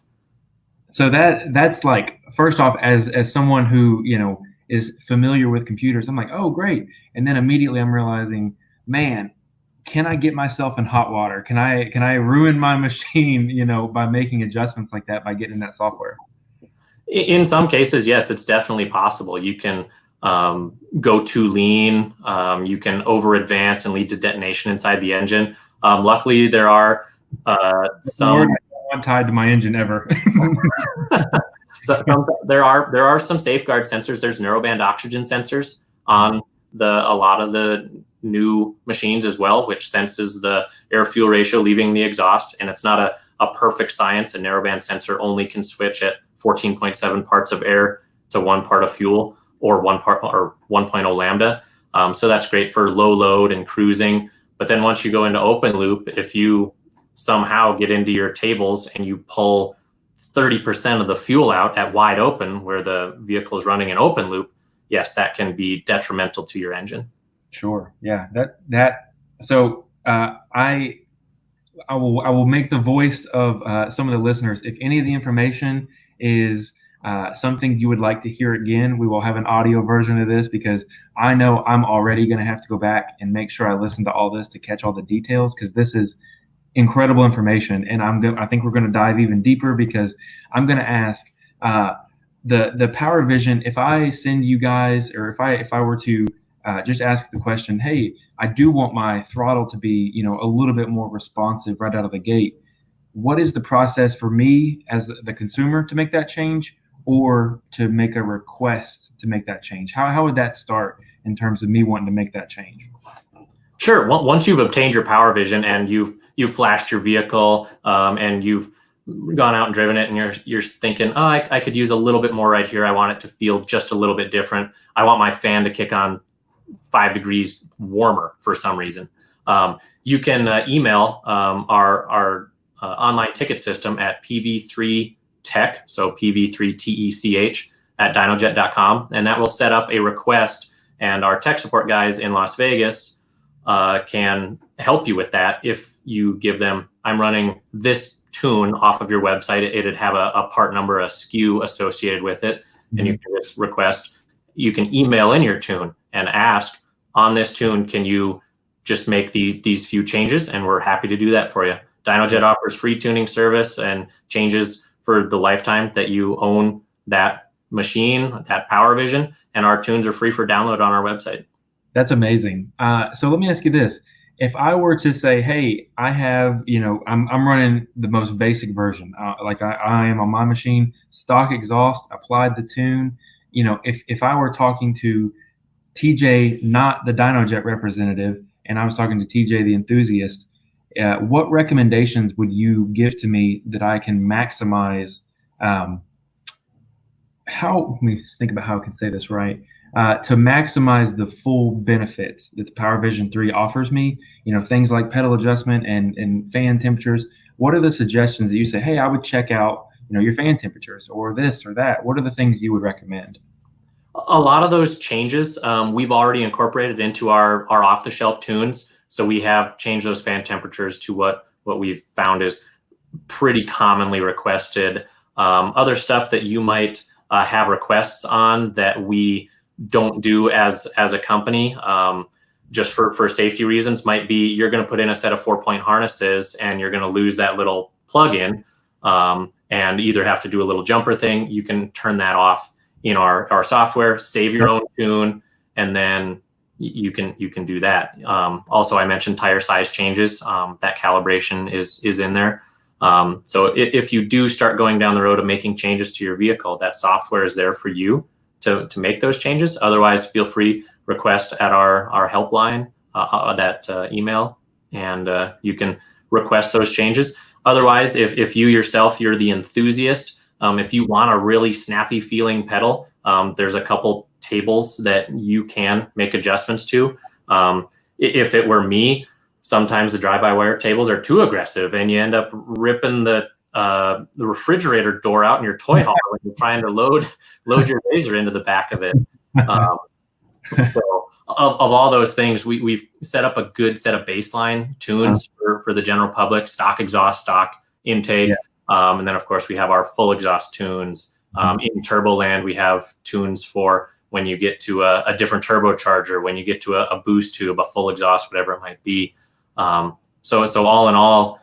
So that's like, first off, as someone who, you know, is familiar with computers, I'm like, oh, great. And then immediately I'm realizing, man, can I get myself in hot water? Can I ruin my machine, you know, by making adjustments like that, by getting that software? In some cases, yes, it's definitely possible. You can go too lean. You can over advance and lead to detonation inside the engine. Luckily, there are some. I'm tied to my engine ever. So there are some safeguard sensors. There's narrowband oxygen sensors on a lot of the new machines as well, which senses the air fuel ratio leaving the exhaust. And it's not a perfect science. A narrowband sensor only can switch at 14.7 parts of air to 1 part of fuel, or 1.0 lambda. So that's great for low load and cruising. But then once you go into open loop, if you somehow get into your tables and you pull 30% of the fuel out at wide open where the vehicle is running an open loop, yes, that can be detrimental to your engine. Sure. Yeah. So I will make the voice of some of the listeners. If any of the information is something you would like to hear again, we will have an audio version of this, because I know I'm already going to have to go back and make sure I listen to all this to catch all the details, because this is incredible information. And I think we're going to dive even deeper, because I'm going to ask the PowerVision. If I send you guys, or if I were to just ask the question, hey, I do want my throttle to be, you know, a little bit more responsive right out of the gate. What is the process for me as the consumer to make that change, or to make a request to make that change? How would that start in terms of me wanting to make that change? Sure. Once you've obtained your PowerVision and you've flashed your vehicle, and you've gone out and driven it, and you're thinking, oh, I could use a little bit more right here. I want it to feel just a little bit different. I want my fan to kick on 5 degrees warmer for some reason. You can email our online ticket system at pv3tech, so pv3tech at dynojet.com, and that will set up a request, and our tech support guys in Las Vegas can help you with that. If you give them, I'm running this tune off of your website, it'd have a part number, a SKU associated with it, and you can just request. You can email in your tune and ask, on this tune, can you just make these few changes? And we're happy to do that for you. Dynojet offers free tuning service and changes for the lifetime that you own that machine, that PowerVision, and our tunes are free for download on our website. That's amazing. So let me ask you this. If I were to say, hey, I have, you know, I'm running the most basic version, like I am on my machine, stock exhaust, applied the tune. You know, if I were talking to TJ, not the Dynojet representative, and I was talking to TJ, the enthusiast, what recommendations would you give to me that I can maximize? Let me think about how I can say this right. to maximize the full benefits that the PowerVision 3 offers me, things like pedal adjustment and fan temperatures. What are the suggestions that you say, hey, I would check out, your fan temperatures or this or that? What are the things you would recommend? A lot of those changes we've already incorporated into our off-the-shelf tunes. So we have changed those fan temperatures to what we've found is pretty commonly requested. Other stuff that you might have requests on that we don't do as a company, just for safety reasons, might be you're going to put in a set of 4-point harnesses and you're going to lose that little plug-in and either have to do a little jumper thing. You can turn that off in our software, save your own tune, and then you can do that. Also, I mentioned tire size changes. That calibration is in there. So if you do start going down the road of making changes to your vehicle, that software is there for you to make those changes. Otherwise, feel free, request at our helpline, that email, and you can request those changes. Otherwise, if you yourself, you're the enthusiast, if you want a really snappy feeling pedal, there's a couple tables that you can make adjustments to. If it were me, sometimes the drive-by-wire tables are too aggressive and you end up ripping the refrigerator door out in your toy hauler when you're trying to load your razor into the back of it. So of all those things, we've set up a good set of baseline tunes for the general public, stock exhaust, stock intake. Yeah. And then, of course, we have our full exhaust tunes. In Turboland, we have tunes for when you get to a different turbocharger, when you get to a boost tube, a full exhaust, whatever it might be. So all in all,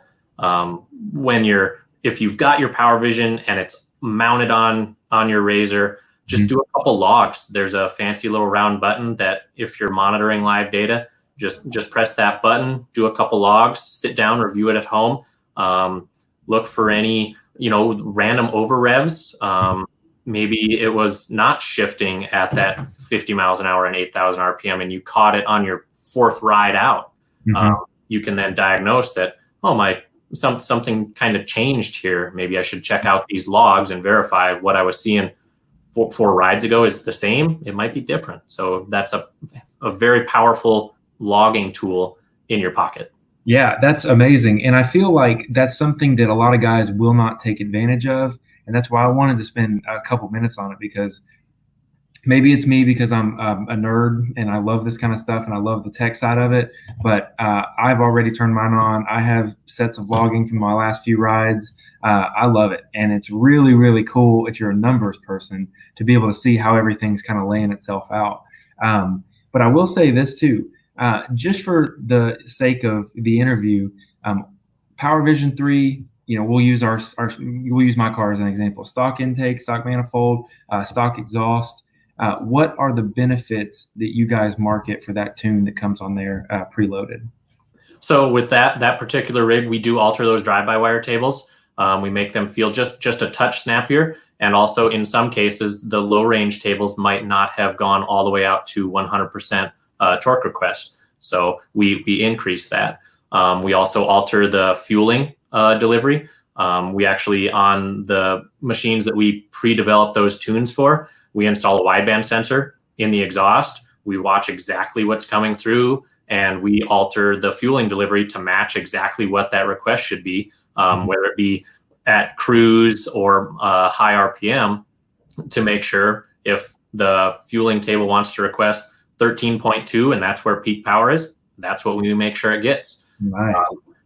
if you've got your PowerVision and it's mounted on your razor, just do a couple logs. There's a fancy little round button that if you're monitoring live data, just press that button, do a couple logs, sit down, review it at home. Look for any, random over revs. Maybe it was not shifting at that 50 miles an hour and 8,000 RPM and you caught it on your fourth ride out. You can then diagnose that, something kind of changed here. Maybe I should check out these logs and verify what I was seeing 4 rides ago is the same. It might be different. So that's a very powerful logging tool in your pocket. Yeah, that's amazing. And I feel like that's something that a lot of guys will not take advantage of. And that's why I wanted to spend a couple minutes on it, because maybe it's me because I'm a nerd and I love this kind of stuff and I love the tech side of it. But I've already turned mine on. I have sets of logging from my last few rides. I love it. And it's really, really cool if you're a numbers person to be able to see how everything's kind of laying itself out. But I will say this too. Just for the sake of the interview, PowerVision 3, we'll use we'll use my car as an example. Stock intake, stock manifold, stock exhaust. What are the benefits that you guys market for that tune that comes on there preloaded? So with that particular rig, we do alter those drive-by-wire tables. We make them feel just a touch snappier. And also in some cases, the low range tables might not have gone all the way out to 100% torque request. So we increase that. We also alter the fueling delivery. We actually, on the machines that we pre-develop those tunes for, we install a wideband sensor in the exhaust. We watch exactly what's coming through, and we alter the fueling delivery to match exactly what that request should be, whether it be at cruise or high RPM, to make sure if the fueling table wants to request 13.2 and that's where peak power is, that's what we make sure it gets. Nice.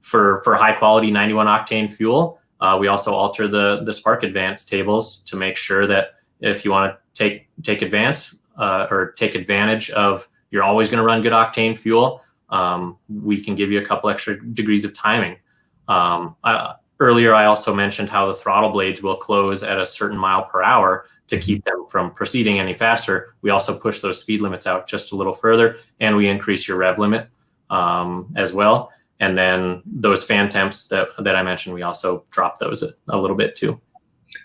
For high quality 91 octane fuel, we also alter the spark advance tables to make sure that if you want to take advance or take advantage of, you're always going to run good octane fuel, we can give you a couple extra degrees of timing. Earlier, I also mentioned how the throttle blades will close at a certain mile per hour to keep them from proceeding any faster. We also push those speed limits out just a little further, and we increase your rev limit as well. And then those fan temps that I mentioned, we also drop those a little bit too.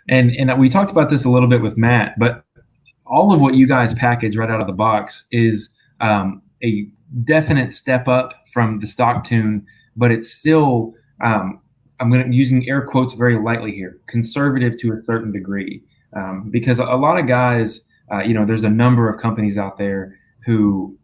And we talked about this a little bit with Matt, but all of what you guys package right out of the box is a definite step up from the stock tune, but it's still, I'm using air quotes very lightly here, conservative to a certain degree. Because a lot of guys there's a number of companies out there who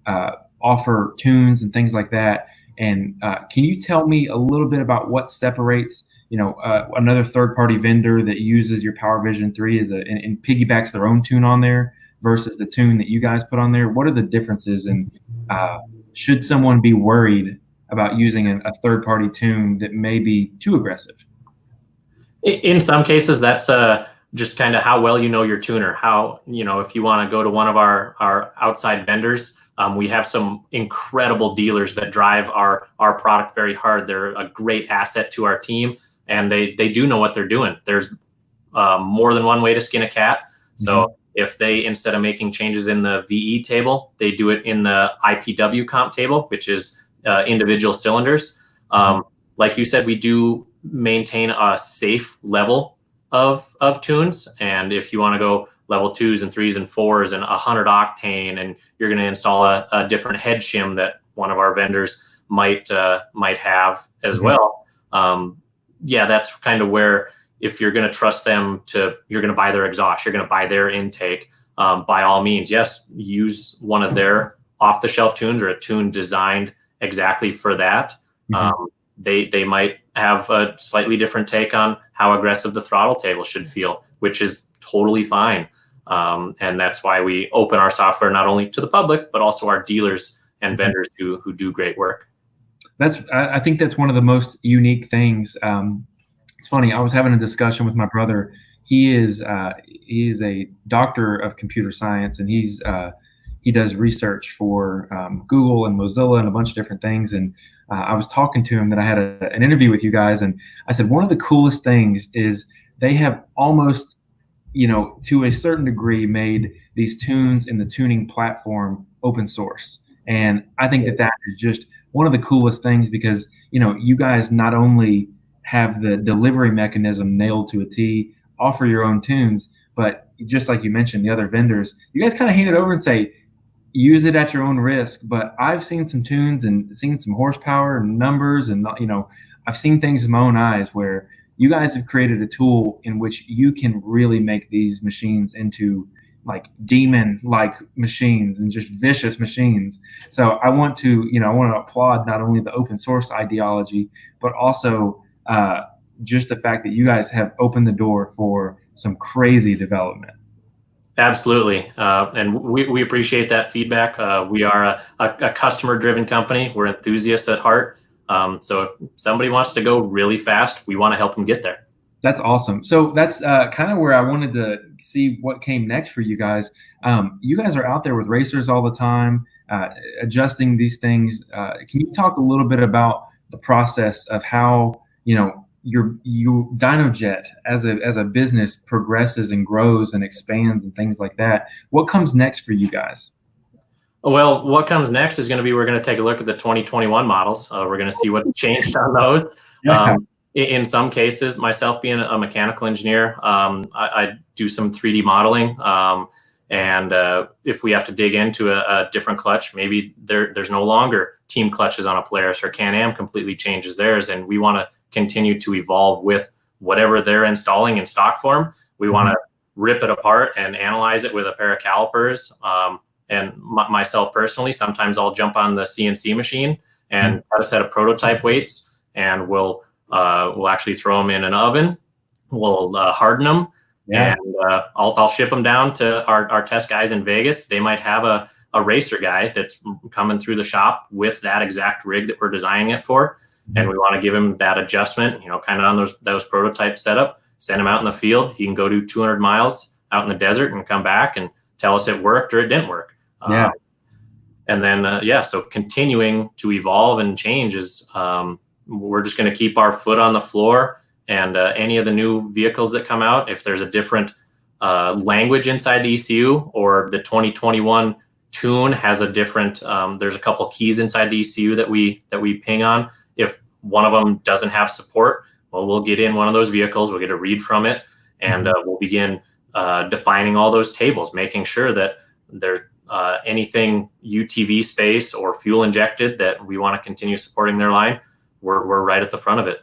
offer tunes and things like that. And can you tell me a little bit about what separates, another third-party vendor that uses your PowerVision 3 and piggybacks their own tune on there versus the tune that you guys put on there? What are the differences, and should someone be worried about using a third-party tune that may be too aggressive? In some cases, that's just kind of how well you know your tuner. How, if you want to go to one of our outside vendors, we have some incredible dealers that drive our product very hard. They're a great asset to our team, and they do know what they're doing. There's more than one way to skin a cat. So if they, instead of making changes in the VE table, they do it in the IPW comp table, which is individual cylinders. Like you said, we do maintain a safe level of tunes. And if you want to go level 2s and 3s and 4s and 100 octane, and you're going to install a different head shim that one of our vendors might have as well. That's kind of where, if you're going to trust them you're going to buy their exhaust, you're going to buy their intake, by all means, yes, use one of their off-the-shelf tunes or a tune designed exactly for that. They might have a slightly different take on how aggressive the throttle table should feel, which is totally fine. And that's why we open our software not only to the public, but also our dealers and vendors who do great work. I think that's one of the most unique things. It's funny. I was having a discussion with my brother. He is a doctor of computer science, and he does research for Google and Mozilla and a bunch of different things. And I was talking to him that I had an interview with you guys, and I said one of the coolest things is they have almost, to a certain degree, made these tunes in the tuning platform open source. And I think that is just one of the coolest things, because you guys not only have the delivery mechanism nailed to a T, offer your own tunes, but just like you mentioned, the other vendors, you guys kind of hand it over and say, use it at your own risk. But I've seen some tunes and seen some horsepower and numbers, and I've seen things with my own eyes where you guys have created a tool in which you can really make these machines into like demon-like machines and just vicious machines. So I want to applaud not only the open source ideology, but also just the fact that you guys have opened the door for some crazy development. Absolutely. And we appreciate that feedback. We are a customer-driven company. We're enthusiasts at heart. So if somebody wants to go really fast, we want to help them get there. That's awesome. So that's kind of where I wanted to see what came next for you guys. You guys are out there with racers all the time, adjusting these things. Can you talk a little bit about the process of how, your Dynojet as a business progresses and grows and expands and things like that? What comes next for you guys? Well, what comes next is going to be, we're going to take a look at the 2021 models. We're going to see what's changed on those. In some cases, myself being a mechanical engineer, I do some 3D modeling. And if we have to dig into a different clutch, maybe there's no longer team clutches on a Polaris, or Can-Am completely changes theirs, and we want to continue to evolve with whatever they're installing in stock form. We want to rip it apart and analyze it with a pair of calipers. And myself personally, sometimes I'll jump on the CNC machine and cut a set of prototype weights, and we'll actually throw them in an oven. We'll harden them, and I'll ship them down to our test guys in Vegas. They might have a racer guy that's coming through the shop with that exact rig that we're designing it for. And we want to give him that adjustment, kind of on those prototype setup, send him out in the field. He can go do 200 miles out in the desert and come back and tell us it worked or it didn't work. And then, so continuing to evolve and change is, we're just going to keep our foot on the floor, and any of the new vehicles that come out, if there's a different language inside the ECU, or the 2021 tune has a different, there's a couple keys inside the ECU that we ping on. If one of them doesn't have support, well, we'll get in one of those vehicles, we'll get a read from it, and we'll begin defining all those tables, making sure that there's anything UTV space or fuel injected that we want to continue supporting their line. We're right at the front of it.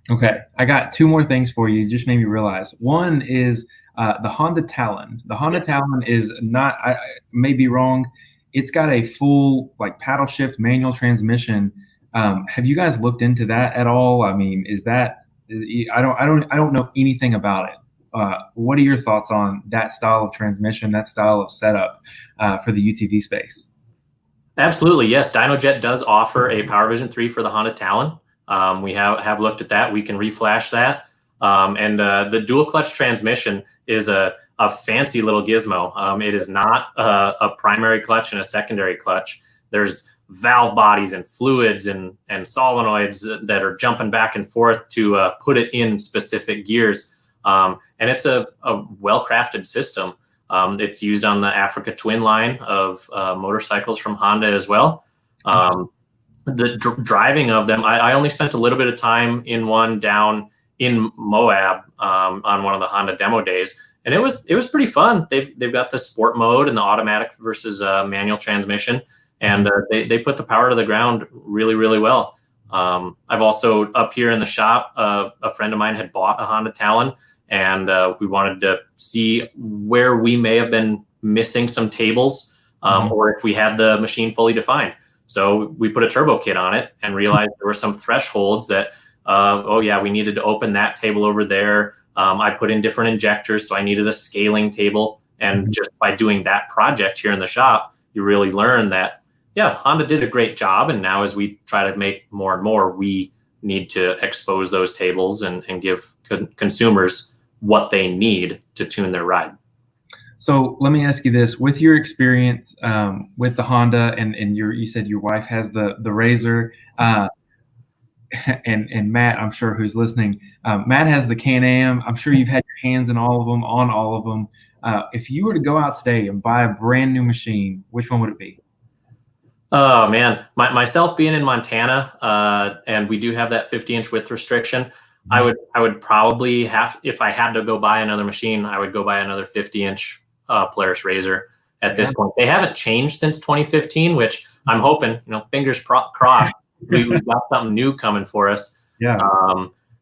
Okay, I got two more things for you. Just made me realize. One is the Honda Talon. The Honda Talon is not, I may be wrong. It's got a full like paddle shift manual transmission. Have you guys looked into that at all? I mean, is that, I don't know anything about it. What are your thoughts on that style of transmission, that style of setup for the UTV space? Absolutely, yes. Dynojet does offer a PowerVision 3 for the Honda Talon. We have looked at that. We can reflash that. And the dual clutch transmission is a fancy little gizmo. It is not a primary clutch and a secondary clutch. There's valve bodies and fluids and solenoids that are jumping back and forth to put it in specific gears. And it's a well-crafted system. It's used on the Africa Twin line of motorcycles from Honda as well. The driving of them, I only spent a little bit of time in one down in Moab on one of the Honda demo days, and it was pretty fun. They've got the sport mode and the automatic versus manual transmission, and they put the power to the ground really well. I've also, up here in the shop, a friend of mine had bought a Honda Talon, and we wanted to see where we may have been missing some tables, or if we had the machine fully defined. So we put a turbo kit on it and realized there were some thresholds that, oh yeah, we needed to open that table over there. I put in different injectors, so I needed a scaling table. And just by doing that project here in the shop, you really learn that, yeah, Honda did a great job. And now as we try to make more and more, we need to expose those tables and give consumers what they need to tune their ride. So let me ask you this: with your experience with the Honda, and you said your wife has the Razor, and Matt, I'm sure, who's listening, Matt has the Can-Am. I'm sure you've had your hands in all of them, on all of them. If you were to go out today and buy a brand new machine, which one would it be? Oh man, myself being in Montana, and we do have that 50-inch width restriction. I would probably have, if I had to go buy another machine, I would go buy another 50-inch Polaris Razor at this point. They haven't changed since 2015, which I'm hoping, fingers crossed, we've got something new coming for us. Yeah.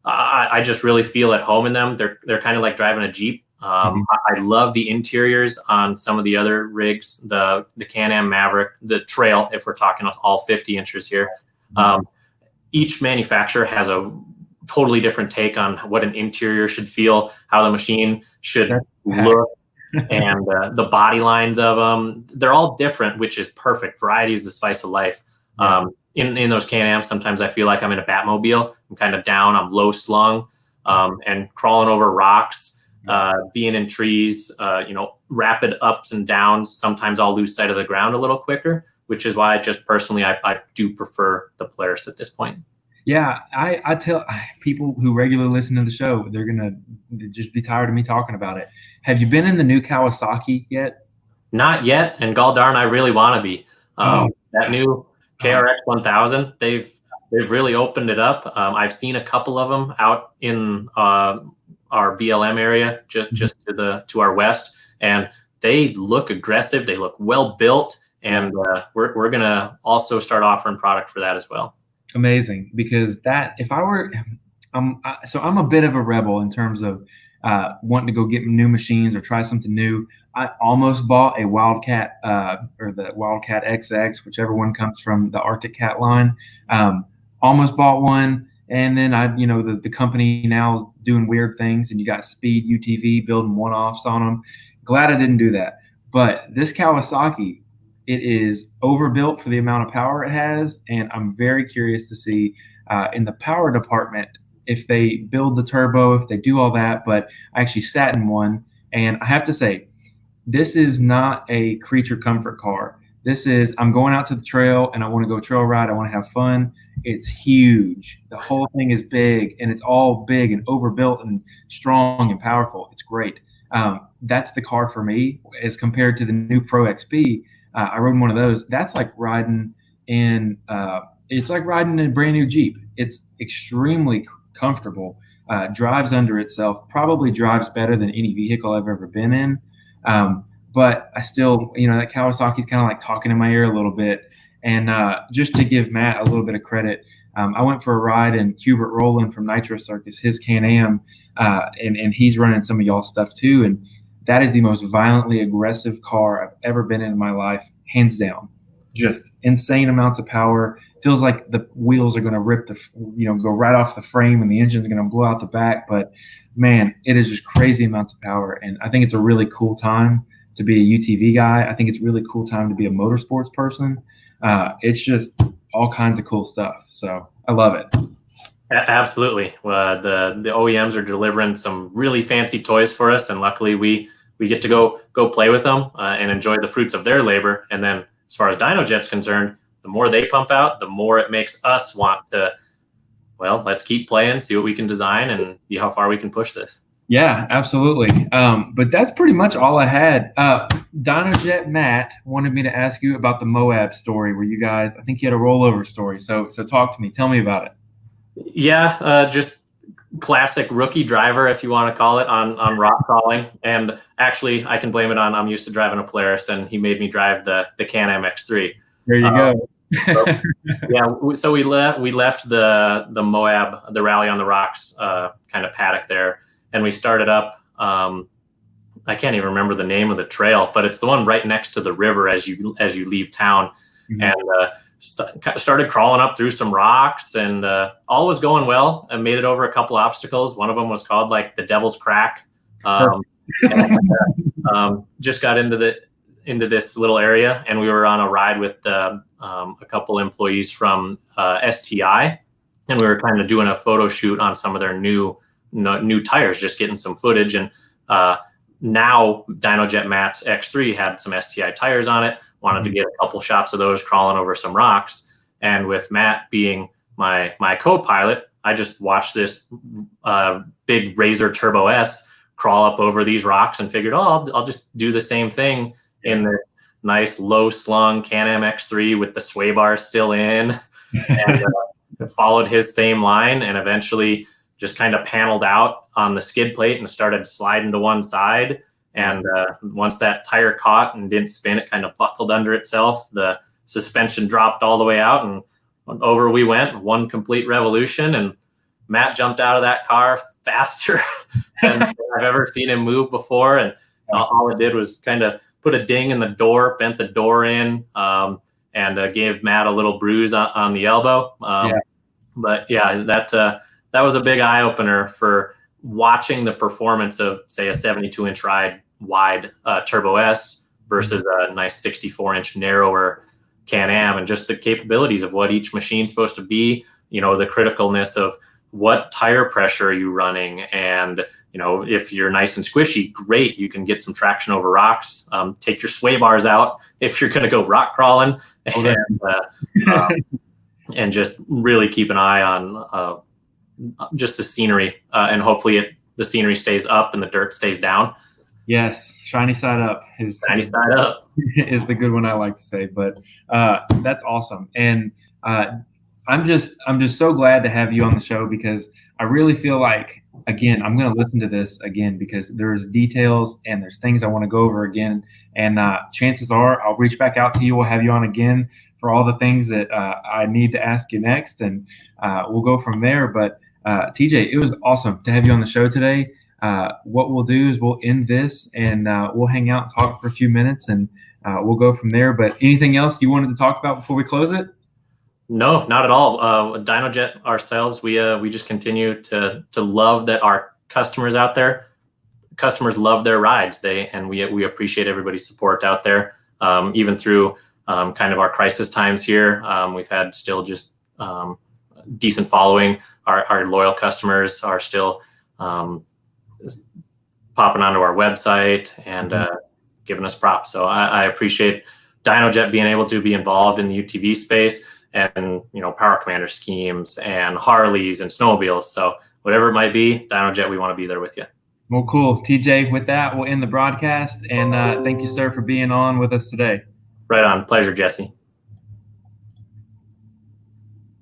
I just really feel at home in them. They're kind of like driving a Jeep. I love the interiors on some of the other rigs, the Can-Am Maverick, the Trail, if we're talking all 50 inches here. Each manufacturer has a totally different take on what an interior should feel, how the machine should look, and the body lines of them. They're all different, which is perfect. Variety is the spice of life. In those Can-Ams, sometimes I feel like I'm in a Batmobile. I'm kind of down, I'm low slung, and crawling over rocks, being in trees, rapid ups and downs. Sometimes I'll lose sight of the ground a little quicker, which is why just personally, I do prefer the Polaris at this point. Yeah, I tell people who regularly listen to the show, they're going to just be tired of me talking about it. Have you been in the new Kawasaki yet? Not yet, and gall darn, I really want to be. That new KRX 1000, they've really opened it up. I've seen a couple of them out in our BLM area, just to our west, and they look aggressive. They look well built, and we're going to also start offering product for that as well. Amazing, because that, if I were, I'm a bit of a rebel in terms of wanting to go get new machines or try something new. I almost bought a Wildcat or the Wildcat XX, whichever one comes from the Arctic Cat line. Almost bought one, and then the company now is doing weird things, and you got Speed UTV building one-offs on them. Glad I didn't do that. But this Kawasaki, it is overbuilt for the amount of power it has, and I'm very curious to see in the power department if they build the turbo, if they do all that. But I actually sat in one, and I have to say, this is not a creature comfort car. This is, I'm going out to the trail, and I want to go trail ride. I want to have fun. It's huge. The whole thing is big, and it's all big and overbuilt and strong and powerful. It's great. That's the car for me as compared to the new Pro XP. I rode one of those. That's like riding in it's like riding in a brand new Jeep. It's extremely comfortable, drives under itself, probably drives better than any vehicle I've ever been in. But I still, that Kawasaki's kind of like talking in my ear a little bit. And just to give Matt a little bit of credit, I went for a ride in Hubert Rowland from Nitro Circus, his Can-Am, and he's running some of y'all's stuff too. And that is the most violently aggressive car I've ever been in my life, hands down. Just insane amounts of power. Feels like the wheels are going to rip go right off the frame, and the engine's going to blow out the back. But man, it is just crazy amounts of power. And I think it's a really cool time to be a UTV guy. I think it's a really cool time to be a motorsports person. It's just all kinds of cool stuff. So I love it. Absolutely. The OEMs are delivering some really fancy toys for us, and luckily we get to go play with them and enjoy the fruits of their labor. And then as far as Dynojet's concerned, the more they pump out, the more it makes us want to, well, let's keep playing, see what we can design, and see how far we can push this. Yeah, absolutely. But that's pretty much all I had. Dynojet Matt wanted me to ask you about the Moab story, where you guys, I think you had a rollover story. So talk to me. Tell me about it. Yeah, just classic rookie driver, if you want to call it, on rock crawling. And actually, I can blame it on I'm used to driving a Polaris, and he made me drive the Can-Am X3. There you go. So we left the Moab, the Rally on the Rocks kind of paddock there, and we started up. I can't even remember the name of the trail, but it's the one right next to the river as you leave town. Mm-hmm. And started crawling up through some rocks, and all was going well. I made it over a couple obstacles. One of them was called like the Devil's Crack. Just got into this little area, and we were on a ride with a couple employees from STI, and we were kind of doing a photo shoot on some of their new tires, just getting some footage. And now Dynojet Matt's X3 had some STI tires on it. Wanted to get a couple shots of those crawling over some rocks. And with Matt being my co-pilot, I just watched this big Razor Turbo S crawl up over these rocks and figured, I'll just do the same thing in this nice low slung Can-Am X3 with the sway bars still in, and followed his same line, and eventually just kind of paneled out on the skid plate and started sliding to one side. And once that tire caught and didn't spin, it kind of buckled under itself. The suspension dropped all the way out, and over we went, one complete revolution. And Matt jumped out of that car faster than I've ever seen him move before. And all it did was kind of put a ding in the door, bent the door in, and gave Matt a little bruise on the elbow. But yeah, that was a big eye opener for watching the performance of, say, a 72-inch wide Turbo S versus a nice 64-inch narrower Can-Am, and just the capabilities of what each machine's supposed to be. The criticalness of what tire pressure are you running, and if you're nice and squishy, great, you can get some traction over rocks. Take your sway bars out if you're going to go rock crawling, and just really keep an eye on just the scenery, and hopefully the scenery stays up and the dirt stays down. Yes, shiny side up is the good one I like to say. But that's awesome, and I'm just so glad to have you on the show, because I really feel like, again, I'm going to listen to this again, because there's details and there's things I want to go over again, and chances are I'll reach back out to you. We'll have you on again for all the things that I need to ask you next, and we'll go from there. But TJ, it was awesome to have you on the show today. What we'll do is we'll end this, and we'll hang out and talk for a few minutes, and we'll go from there. But anything else you wanted to talk about before we close it? No, not at all. Dynojet ourselves, we just continue to love that our customers out there, customers love their rides. We appreciate everybody's support out there, even through kind of our crisis times here. We've had still just decent following. Our loyal customers are still popping onto our website and giving us props. So I appreciate Dynojet being able to be involved in the UTV space, and Power Commander schemes and Harleys and snowmobiles. So whatever it might be, Dynojet, we want to be there with you. Well, cool. TJ, with that, we'll end the broadcast, and thank you, sir, for being on with us today. Right on. Pleasure, Jesse.